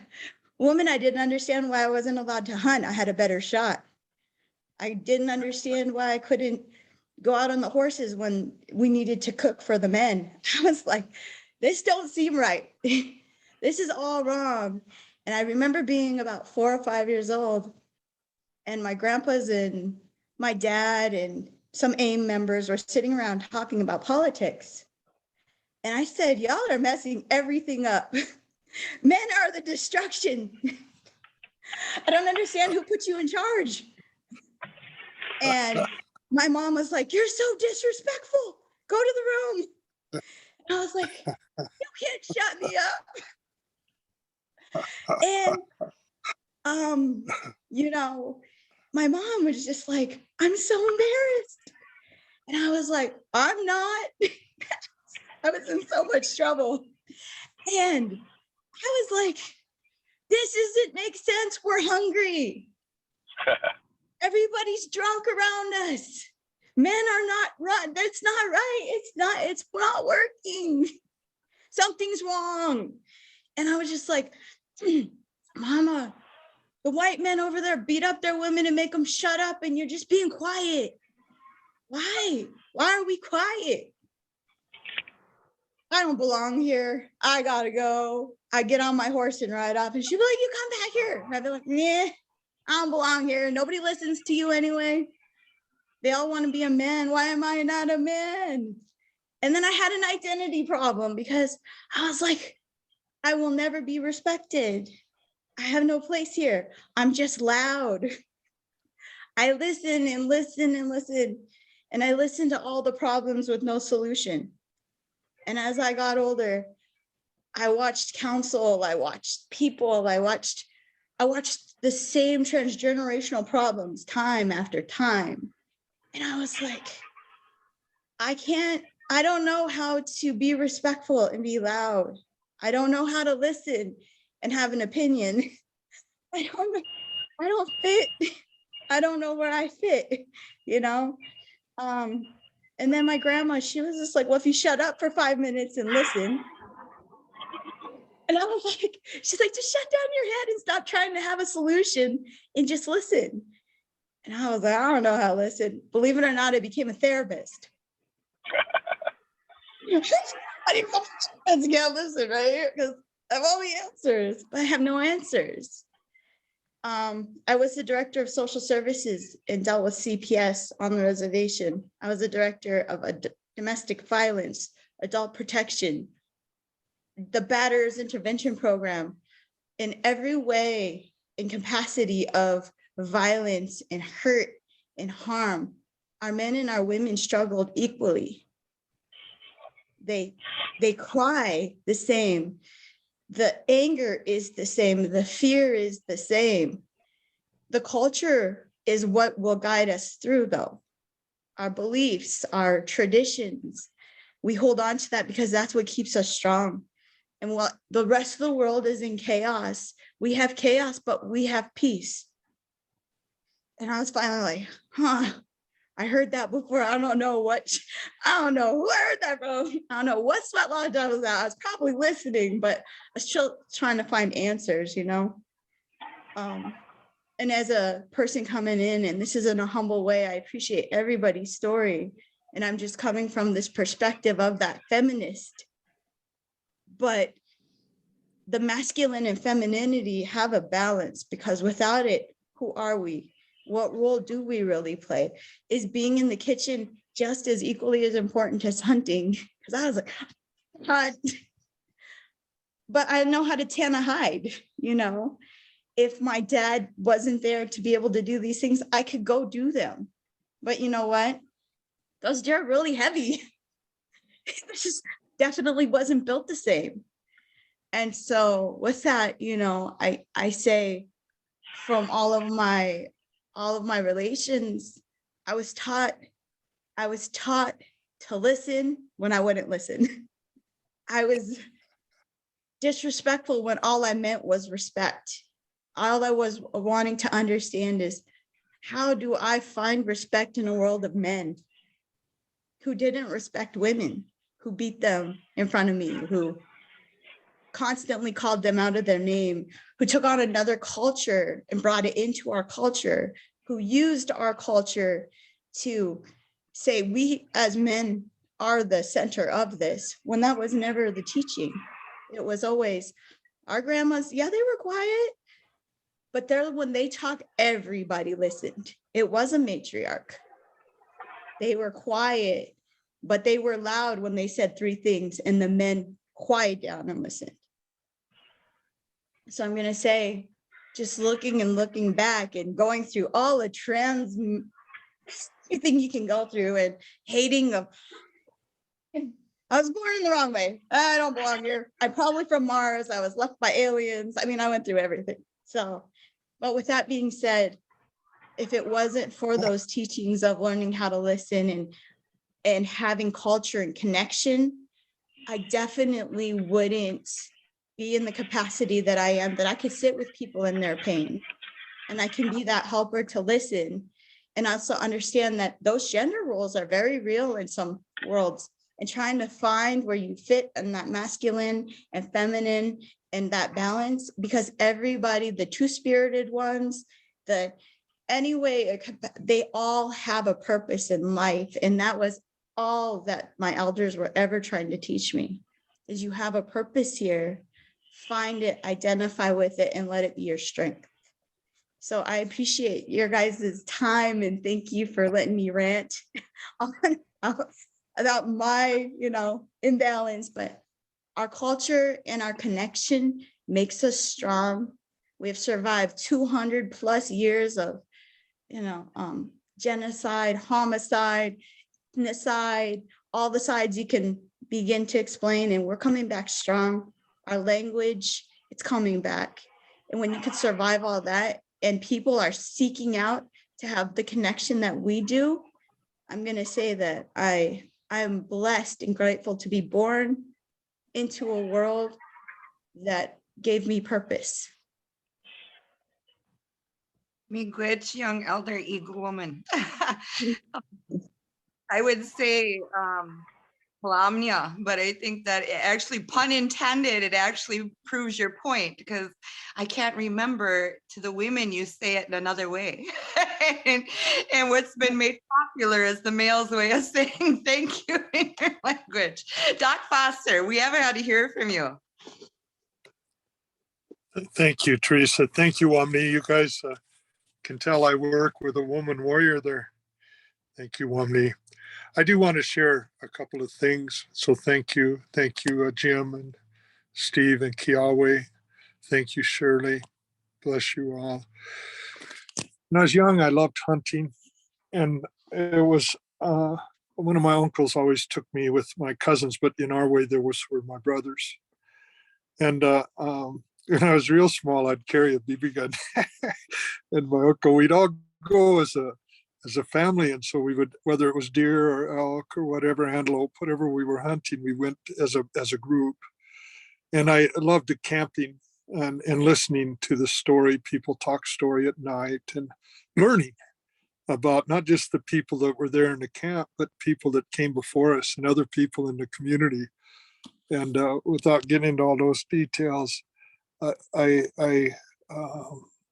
woman, I didn't understand why I wasn't allowed to hunt. I had a better shot. I didn't understand why I couldn't go out on the horses when we needed to cook for the men. I was like, this don't seem right. This is all wrong. And I remember being about 4 or 5 years old, and my grandpas and my dad and some AIM members were sitting around talking about politics. And I said, y'all are messing everything up. Men are the destruction. I don't understand who put you in charge. And my mom was like, you're so disrespectful. Go to the room. And I was like, you can't shut me up. And, my mom was just like, I'm so embarrassed. And I was like, I'm not. I was in so much trouble. And I was like, this doesn't make sense. We're hungry. Everybody's drunk around us. Men are not right. That's not right. It's not working. Something's wrong. And I was just like, Mama, the white men over there beat up their women and make them shut up, and you're just being quiet. Why? Why are we quiet? I don't belong here. I gotta go. I get on my horse and ride off, and she'd be like, you come back here. And I'd be like, nah, I don't belong here. Nobody listens to you anyway. They all want to be a man. Why am I not a man? And then I had an identity problem because I was like, I will never be respected. I have no place here. I'm just loud. I listen and listen and listen. And I listened to all the problems with no solution. And as I got older, I watched counsel, I watched people, I watched the same transgenerational problems time after time. And I was like, I don't know how to be respectful and be loud. I don't know how to listen and have an opinion. I don't fit. I don't know where I fit, And then my grandma, she was just like, well, if you shut up for 5 minutes and listen, And I was like, she's like, just shut down your head and stop trying to have a solution and just listen. And I was like, I don't know how to listen. Believe it or not, I became a therapist. I didn't know I can't listen right here because I have all the answers, but I have no answers. I was the director of social services and dealt with CPS on the reservation. I was the director of domestic violence, adult protection, the batterers intervention program. In every way and capacity of violence and hurt and harm, our men and our women struggled equally. They cry the same. The anger is the same. The fear is the same. The culture is what will guide us through, though. Our beliefs, our traditions, we hold on to that because that's what keeps us strong. And while the rest of the world is in chaos, we have chaos, but we have peace. And I was finally like, I heard that before. I don't know who I heard that from. I don't know what Sweat Lodge was at. I was probably listening, but I was still trying to find answers, you know? And as a person coming in, and this is in a humble way, I appreciate everybody's story. And I'm just coming from this perspective of that feminist. But the masculine and femininity have a balance, because without it, who are we? What role do we really play? Is being in the kitchen just as equally as important as hunting? Because I was like, hunt. But I know how to tan a hide, you know? If my dad wasn't there to be able to do these things, I could go do them. But you know what? Those deer are really heavy. It just definitely wasn't built the same. And so with that, you know, I say from all of my relations, I was taught to listen when I wouldn't listen. I was disrespectful when all I meant was respect. All I was wanting to understand is, how do I find respect in a world of men who didn't respect women, who beat them in front of me, who constantly called them out of their name, who took on another culture and brought it into our culture, who used our culture to say we as men are the center of this, when that was never the teaching. It was always our grandmas, yeah, they were quiet, but when they talked, everybody listened. It was a matriarch. They were quiet, but they were loud when they said three things, and the men quiet down and listened. So I'm going to say, just looking back and going through all the everything you can go through, and hating of, I was born in the wrong way. I don't belong here. I'm probably from Mars. I was left by aliens. I mean, I went through everything. So, but with that being said, if it wasn't for those teachings of learning how to listen and having culture and connection, I definitely wouldn't be in the capacity that I am, that I could sit with people in their pain, and I can be that helper to listen, and also understand that those gender roles are very real in some worlds, and trying to find where you fit in that masculine and feminine and that balance, because everybody, the two-spirited ones, they all have a purpose in life. And that was all that my elders were ever trying to teach me, is you have a purpose here, find it, identify with it, and let it be your strength. So I appreciate your guys' time, and thank you for letting me rant about my, imbalance, but our culture and our connection makes us strong. We have survived 200 plus years of, genocide, homicide, ethnocide, all the sides you can begin to explain, and we're coming back strong. Our language, it's coming back. And when you can survive all that, and people are seeking out to have the connection that we do, I'm going to say that I am blessed and grateful to be born into a world that gave me purpose. Miigwech, young elder eagle woman. I would say Kalamnia, but I think that it actually, pun intended, it actually proves your point, because I can't remember to the women you say it in another way. and what's been made popular is the male's way of saying thank you in your language. Doc Foster, we haven't had to hear from you. Thank you, Teresa. Thank you, Omni. You guys can tell I work with a woman warrior there. Thank you, Omni. I do want to share a couple of things. So thank you. Thank you, Jim and Steve and Kiawe. Thank you, Shirley. Bless you all. When I was young, I loved hunting. And it was one of my uncles always took me with my cousins, but in our way, were my brothers. And when I was real small, I'd carry a BB gun. And my uncle, we'd all go as a family. And so we would, whether it was deer or elk or whatever, antelope, whatever we were hunting, we went as a group. And I loved the camping and listening to the story. People talk story at night and learning about not just the people that were there in the camp, but people that came before us and other people in the community. And without getting into all those details, I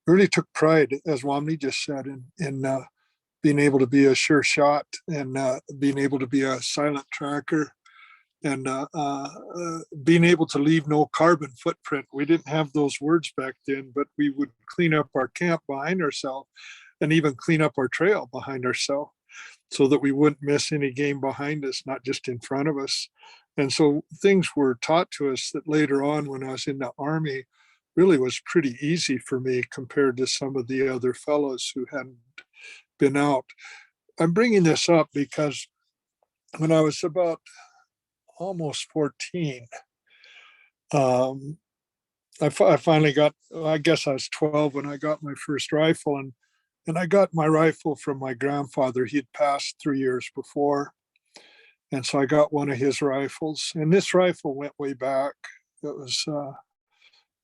really took pride, as Wamni just said, in being able to be a sure shot and being able to be a silent tracker and being able to leave no carbon footprint. We didn't have those words back then, but we would clean up our camp behind ourselves and even clean up our trail behind ourselves so that we wouldn't miss any game behind us, not just in front of us. And so things were taught to us that later on when I was in the Army really was pretty easy for me compared to some of the other fellows who hadn't been out. I'm bringing this up because when I was about almost 14, I finally got, I guess I was 12 when I got my first rifle, and I got my rifle from my grandfather. He'd passed 3 years before. And so I got one of his rifles, and this rifle went way back. It was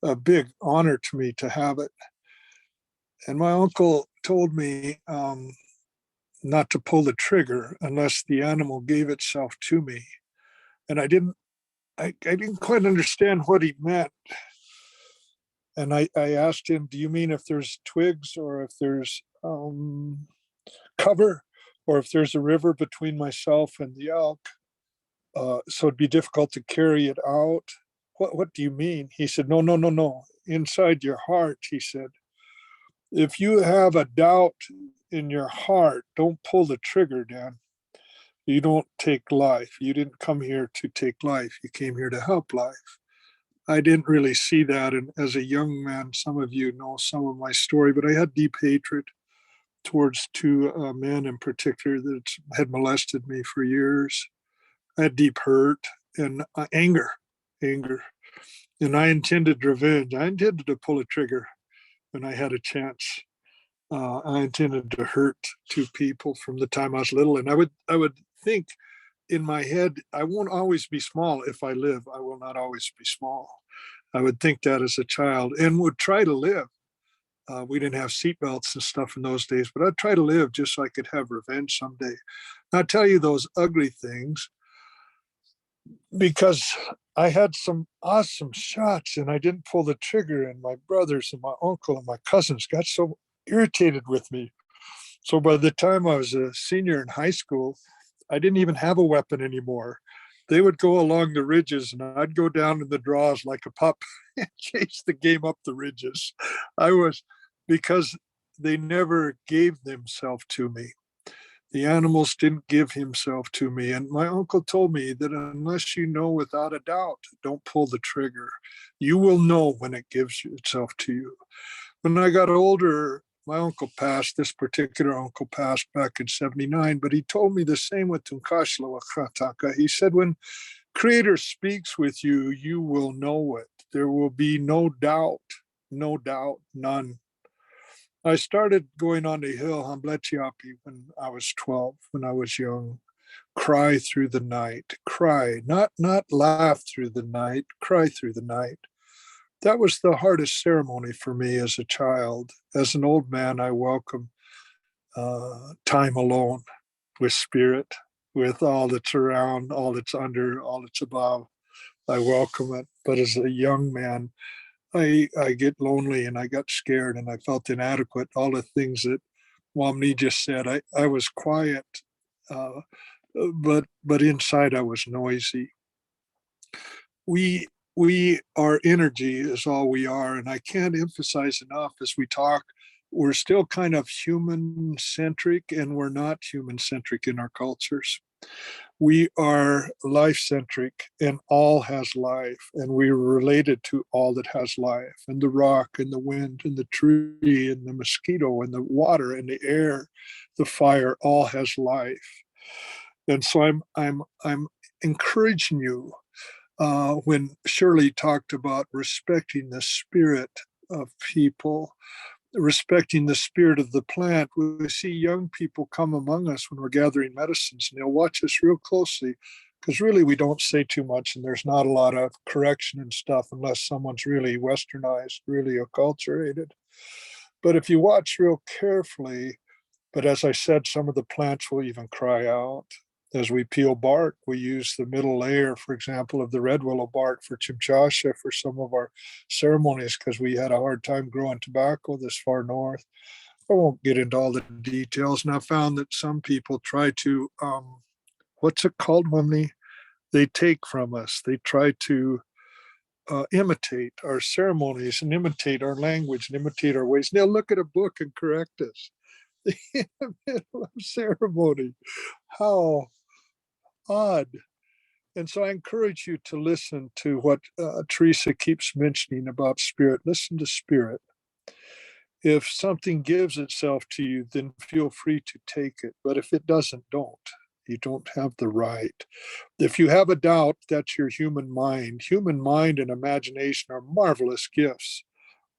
a big honor to me to have it. And my uncle told me not to pull the trigger unless the animal gave itself to me. And I didn't quite understand what he meant. And I asked him, do you mean if there's twigs or if there's cover or if there's a river between myself and the elk? So it'd be difficult to carry it out. What do you mean? He said, no. Inside your heart, he said, if you have a doubt in your heart, don't pull the trigger, Dan. You don't take life. You didn't come here to take life. You came here to help life. I didn't really see that. And as a young man, some of you know some of my story, but I had deep hatred towards two men in particular that had molested me for years. I had deep hurt and anger. And I intended revenge. I intended to pull a trigger when I had a chance. I intended to hurt two people from the time I was little. And I would think in my head, I won't always be small. If I live, I will not always be small. I would think that as a child and would try to live. We didn't have seatbelts and stuff in those days, but I'd try to live just so I could have revenge someday. And I'll tell you those ugly things because I had some awesome shots and I didn't pull the trigger, and my brothers and my uncle and my cousins got so irritated with me. So by the time I was a senior in high school, I didn't even have a weapon anymore. They would go along the ridges and I'd go down in the draws like a pup and chase the game up the ridges. Because they never gave themselves to me. The animals didn't give himself to me. And my uncle told me that unless you know without a doubt, don't pull the trigger. You will know when it gives itself to you. When I got older, my uncle passed, this particular uncle passed back in 79, but he told me the same with Tunkashla Wakataka. He said, when Creator speaks with you, you will know it. There will be no doubt, none. I started going on the hill, Hamblechiapi, when I was 12, when I was young. Cry through the night, cry, not laugh through the night, cry through the night. That was the hardest ceremony for me as a child. As an old man, I welcome time alone with spirit, with all that's around, all that's under, all that's above. I welcome it. But as a young man, I get lonely and I got scared and I felt inadequate. All the things that Wamni just said, I was quiet, uh, but inside I was noisy. We our energy is all we are, and I can't emphasize enough as we talk. We're still kind of human centric, and we're not human centric in our cultures. We are life centric, and all has life, and we're related to all that has life, and the rock and the wind and the tree and the mosquito and the water and the air, the fire, all has life. And so I'm encouraging you, when Shirley talked about respecting the spirit of people, respecting the spirit of the plant. We see young people come among us when we're gathering medicines, and they'll watch us real closely, because really we don't say too much, and there's not a lot of correction and stuff unless someone's really westernized, really acculturated. But if you watch real carefully, but as I said, some of the plants will even cry out. As we peel bark, we use the middle layer, for example, of the red willow bark for chimchasha for some of our ceremonies, because we had a hard time growing tobacco this far north. I won't get into all the details. And I found that some people try to, what's it called when they take from us? They try to imitate our ceremonies and imitate our language and imitate our ways. And they'll look at a book and correct us in the middle of ceremony. How odd. And so I encourage you to listen to what Teresa keeps mentioning about spirit. Listen to spirit. If something gives itself to you, then feel free to take it. But if it doesn't, don't. You don't have the right. If you have a doubt, that's your human mind. Human mind and imagination are marvelous gifts.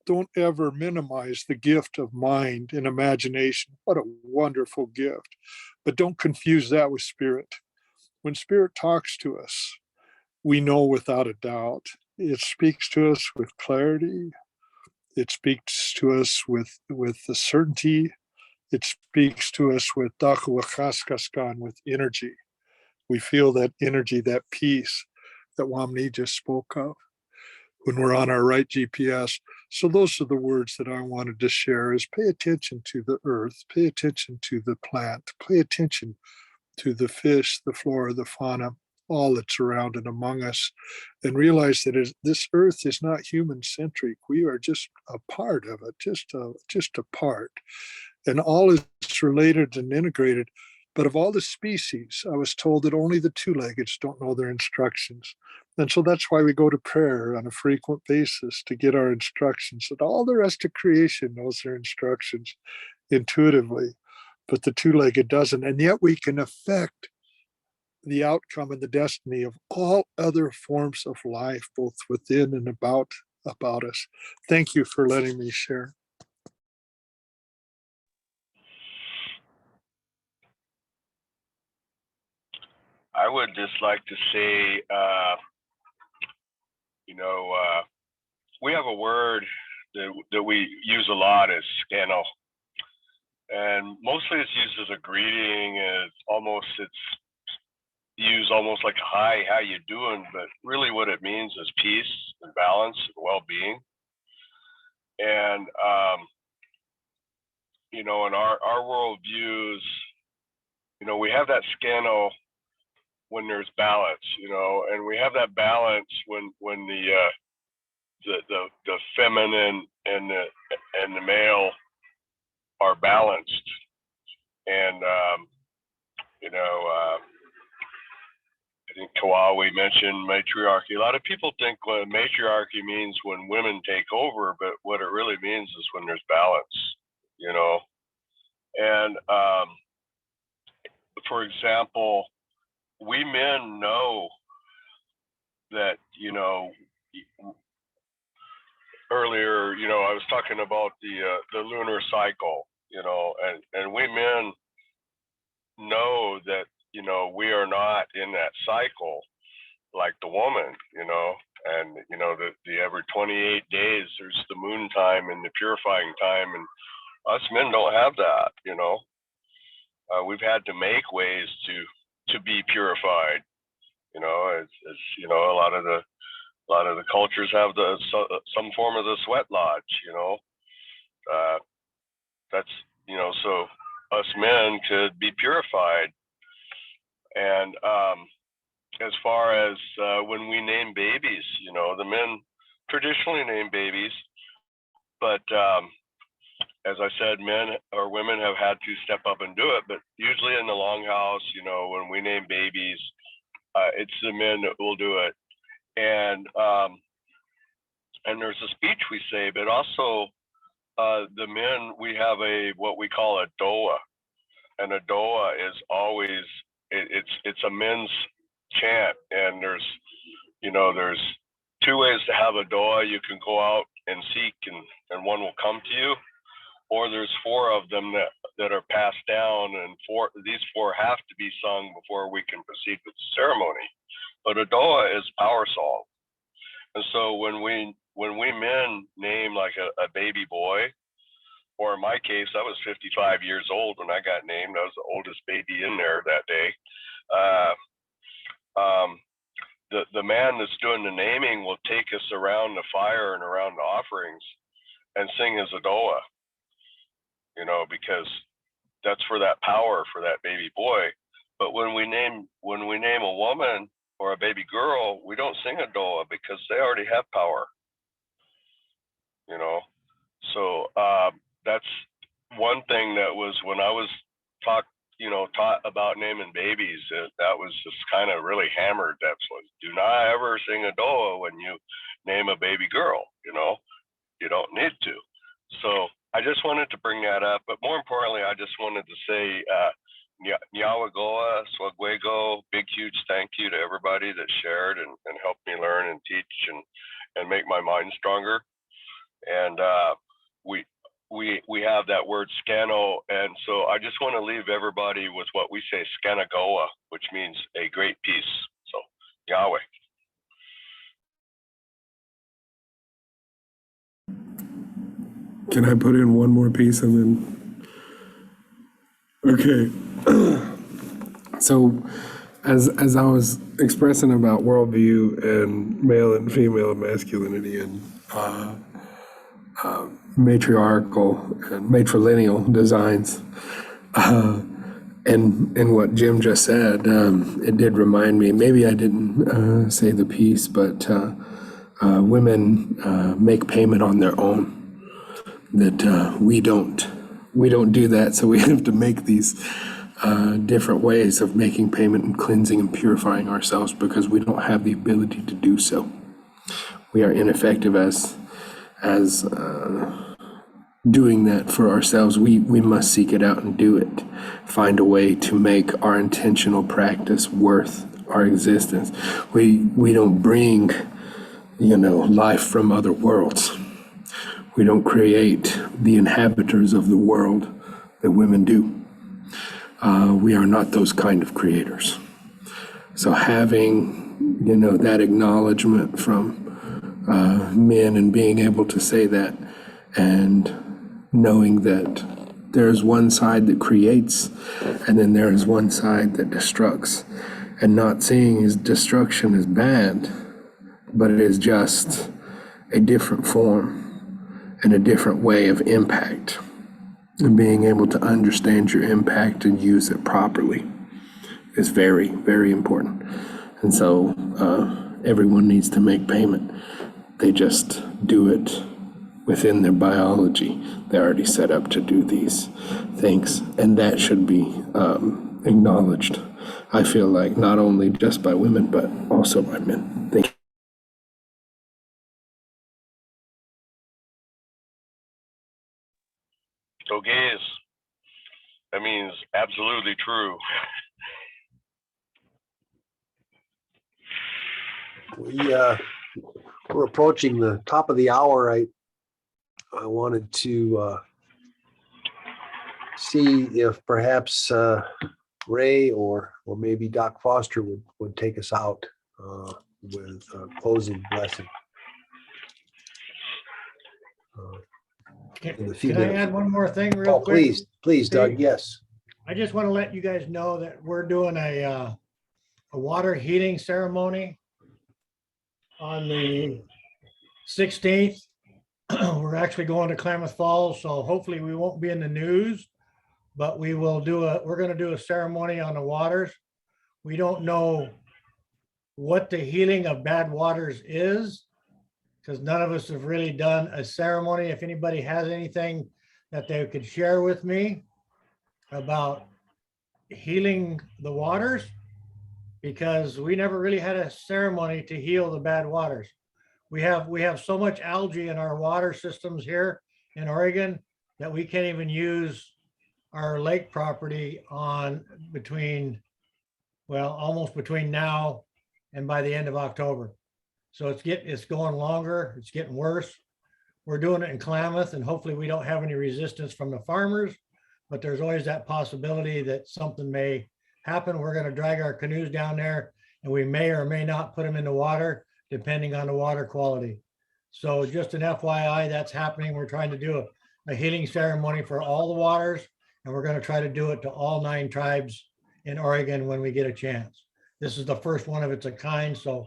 Don't ever minimize the gift of mind and imagination. What a wonderful gift. But don't confuse that with spirit. When spirit talks to us, we know without a doubt. It speaks to us with clarity. It speaks to us with the certainty. It speaks to us with dachuakaskaskan, with energy. We feel that energy, that peace that Wamni just spoke of when we're on our right GPS. So those are the words that I wanted to share: is pay attention to the earth, pay attention to the plant, pay attention to the fish, the flora, the fauna, all that's around and among us, and realize that this earth is not human centric. We are just a part of it, just a part, and all is related and integrated. But of all the species, I was told that only the two-leggeds don't know their instructions. And so that's why we go to prayer on a frequent basis, to get our instructions. And all the rest of creation knows their instructions intuitively, but the two-legged doesn't. And yet we can affect the outcome and the destiny of all other forms of life, both within and about us. Thank you for letting me share. I would just like to say, we have a word that we use a lot as scano. And mostly it's used as a greeting. It's used almost like a hi, how you doing? But really what it means is peace and balance and well-being. And, in our worldviews, we have that scano when there's balance, and we have that balance when the feminine and the male are balanced. And I think Kawawi mentioned matriarchy. A lot of people think matriarchy means when women take over, but what it really means is when there's balance, And for example, we men know that, earlier, I was talking about the lunar cycle, and we men know that, we are not in that cycle like the woman, and, the every 28 days, there's the moon time and the purifying time, and us men don't have that, we've had to make ways to be purified. You know, it's you know, a lot of the cultures have some form of the sweat lodge. You know, that's, you know, so us men could be purified. And as far as when we name babies, you know, the men traditionally name babies, but as I said, men or women have had to step up and do it. But usually in the longhouse, you know, when we name babies, it's the men that will do it. And there's a speech we say, but also the men, we have what we call a doa, and a doa is always it's a men's chant. And there's two ways to have a doa. You can go out and seek, and one will come to you, or there's four of them that are passed down, and these four have to be sung before we can proceed with the ceremony. But a doa is power song. And so when we men name like a baby boy, or in my case, I was 55 years old when I got named. I was the oldest baby in there that day. The man that's doing the naming will take us around the fire and around the offerings and sing his adoa, you know, because that's for that power for that baby boy. But when we name a woman or a baby girl, we don't sing adoa because they already have power, you know. So that's one thing that was, when I was taught about naming babies, that was just kind of really hammered. That's what, do not ever sing adoa when you name a baby girl, you know, you don't need to. So I just wanted to bring that up, but more importantly, I just wanted to say, Nyawagoa, Swagwego, big, huge thank you to everybody that shared and helped me learn and teach and make my mind stronger. And we have that word scano, and so I just want to leave everybody with what we say, scanagoa, which means a great peace. So Yahweh. Can I put in one more piece and then? Okay. So as I was expressing about worldview and male and female masculinity and matriarchal and matrilineal designs, and what Jim just said, it did remind me, maybe I didn't say the piece, but women make payment on their own. That we don't do that, so we have to make these different ways of making payment and cleansing and purifying ourselves because we don't have the ability to do so. We are ineffective as doing that for ourselves. We must seek it out and do it. Find a way to make our intentional practice worth our existence. We don't bring, life from other worlds. We don't create the inhabitants of the world that women do. We are not those kind of creators. So having, that acknowledgement from men and being able to say that, and knowing that there's one side that creates and then there is one side that destructs, and not seeing his destruction as bad, but it is just a different form and a different way of impact, and being able to understand your impact and use it properly is very, very important. And so everyone needs to make payment. They just do it within their biology. They're already set up to do these things, and that should be acknowledged. I feel like not only just by women, but also by men. Thank you. So gays, that means absolutely true. We're approaching the top of the hour. I wanted to see if perhaps Ray or maybe Doc Foster would take us out with a closing blessing. In the few Can I minutes. add one more thing real Oh, quick? please, Doug, Steve? yes. I just want to let you guys know that we're doing a water heating ceremony on the 16th. We're actually going to Klamath Falls, so hopefully we won't be in the news, but we're going to do a ceremony on the waters. We don't know what the healing of bad waters is, because none of us have really done a ceremony. If anybody has anything that they could share with me about healing the waters, because we never really had a ceremony to heal the bad waters. We have so much algae in our water systems here in Oregon that we can't even use our lake property on almost between now and by the end of October. So it's going longer, it's getting worse. We're doing it in Klamath, and hopefully we don't have any resistance from the farmers, but there's always that possibility that something may happen. We're going to drag our canoes down there, and we may or may not put them in the water depending on the water quality. So just an FYI, that's happening. We're trying to do a healing ceremony for all the waters, and we're going to try to do it to all 9 tribes in Oregon when we get a chance. This is the first one of its kind. So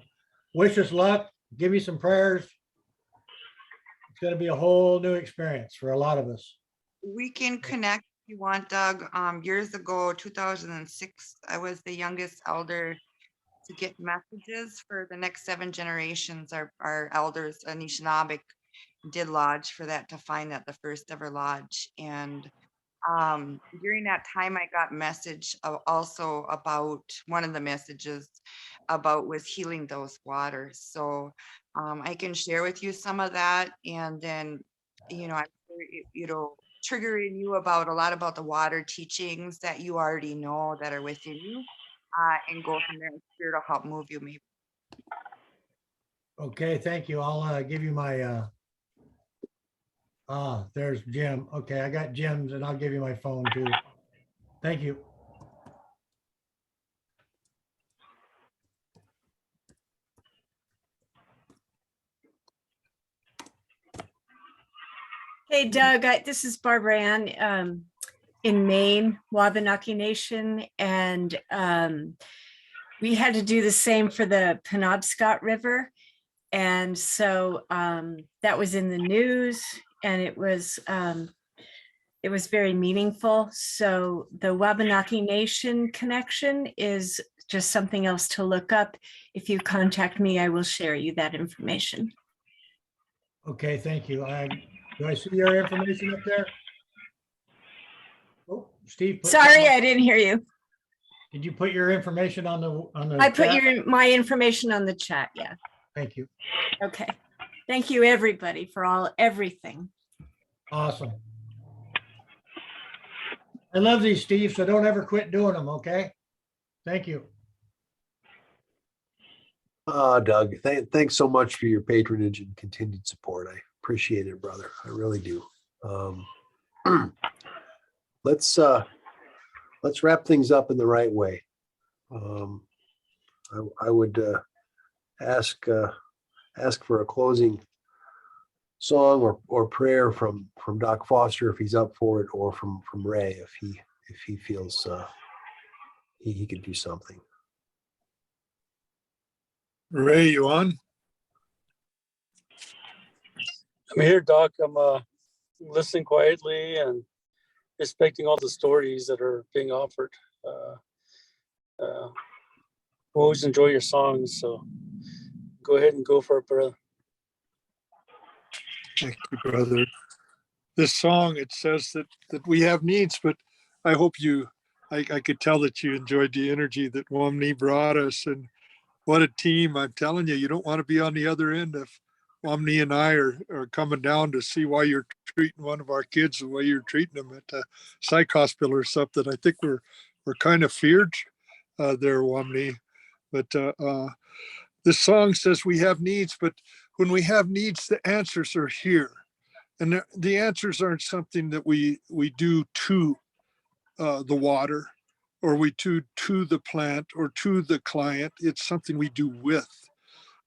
wish us luck. Give me some prayers. It's going to be a whole new experience for a lot of us. We can connect if you want, Doug. Years ago, 2006, I was the youngest elder to get messages for the next 7 generations. Our elders, Anishinaabe, did lodge for that to find that the first ever lodge. And during that time, I got message also about one of the messages about was healing those waters. So I can share with you some of that, and then I'm triggering you about a lot about the water teachings that you already know that are within you, and go from there. Spirit will help move you, maybe. Okay, thank you. I'll give you my there's Jim. Okay, I got Jim's, and I'll give you my phone too. Thank you. Hey, Doug, this is Barbara Ann in Maine, Wabanaki Nation. And we had to do the same for the Penobscot River. And so that was in the news, and it was very meaningful. So the Wabanaki Nation connection is just something else to look up. If you contact me, I will share you that information. Okay, thank you. Do I see your information up there? Oh, Steve. Sorry, I didn't hear you. Did you put your information on the? I put chat? my information on the chat. Yeah. Thank you. Okay. Thank you, everybody, for everything. Awesome. I love these, Steve, so don't ever quit doing them, okay? Thank you. Doug, thanks so much for your patronage and continued support. I appreciate it, brother. I really do. Let's wrap things up in the right way. I would ask for a closing song or prayer from Doc Foster if he's up for it, or from Ray if he feels he could do something. Ray, you on? I'm here, Doc. I'm listening quietly and respecting all the stories that are being offered. Always enjoy your songs, so go ahead and go for it, brother. Thank you, brother. This song, it says that we have needs, but I hope I could tell that you enjoyed the energy that Wamni brought us, and what a team. I'm telling you, you don't want to be on the other end if Wamni and I are coming down to see why you're treating one of our kids the way you're treating them at a psych hospital or something. I think we're kind of feared there, Wamni. But this song says we have needs, but when we have needs, the answers are here. And the answers aren't something that we do to the water, or we do to the plant or to the client. It's something we do with.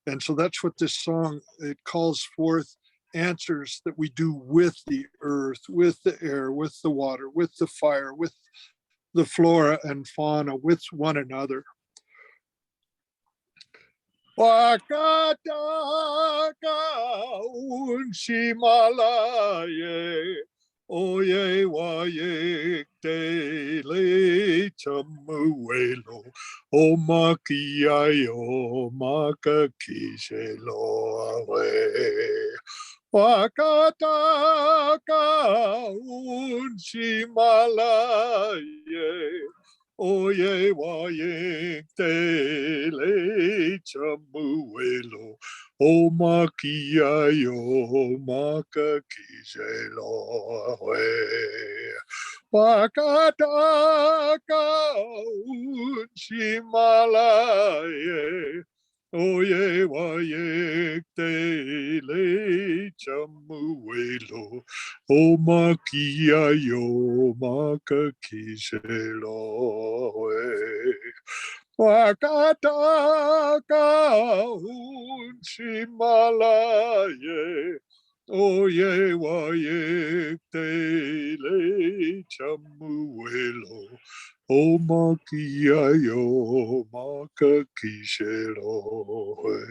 And so that's what this song, it calls forth answers that we do with the earth, with the air, with the water, with the fire, with the flora and fauna with one another. Wakataka unshimalaye, oye waye tele chamuelo, o makiayo makakishelo awe. Wakataka unshimalaye, oye waye tele chamuelo, o makiayo makakishelo awe. Wakataka unshimalaye, oye waye tele chamuelo, o makiayo makakishelo awe. Wakataka unshimalaye, oye waye tele chamuelo, o makiayo makakishelo awe.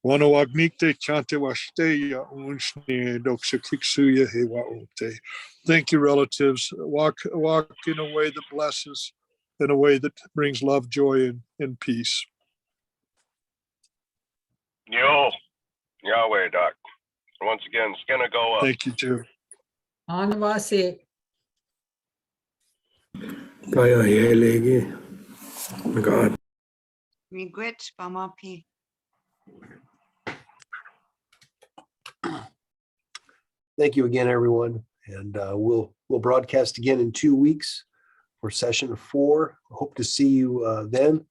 Wano agnikte chante washte ya unshne doksa kiksuya hewa ote. Thank you, relatives. Walk in a way that blesses, in a way that brings love, joy, and peace. Yo, Yahweh, Doc. Once again, it's gonna go up. Thank you, Jim. Anavasi. Kaya helege. God. Miigwech pamapi. Thank you again, everyone. And we'll broadcast again in 2 weeks for session 4. Hope to see you then.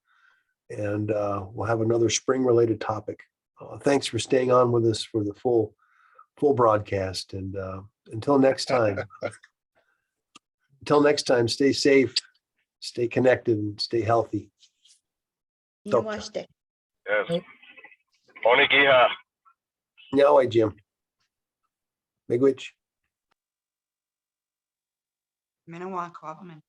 And we'll have another spring-related topic. Thanks for staying on with us for the full broadcast. And until next time, stay safe, stay connected, and stay healthy. Namaste. Yes. Onigiha. Nyawai, Jim. Miigwech. Minawak Wabaman.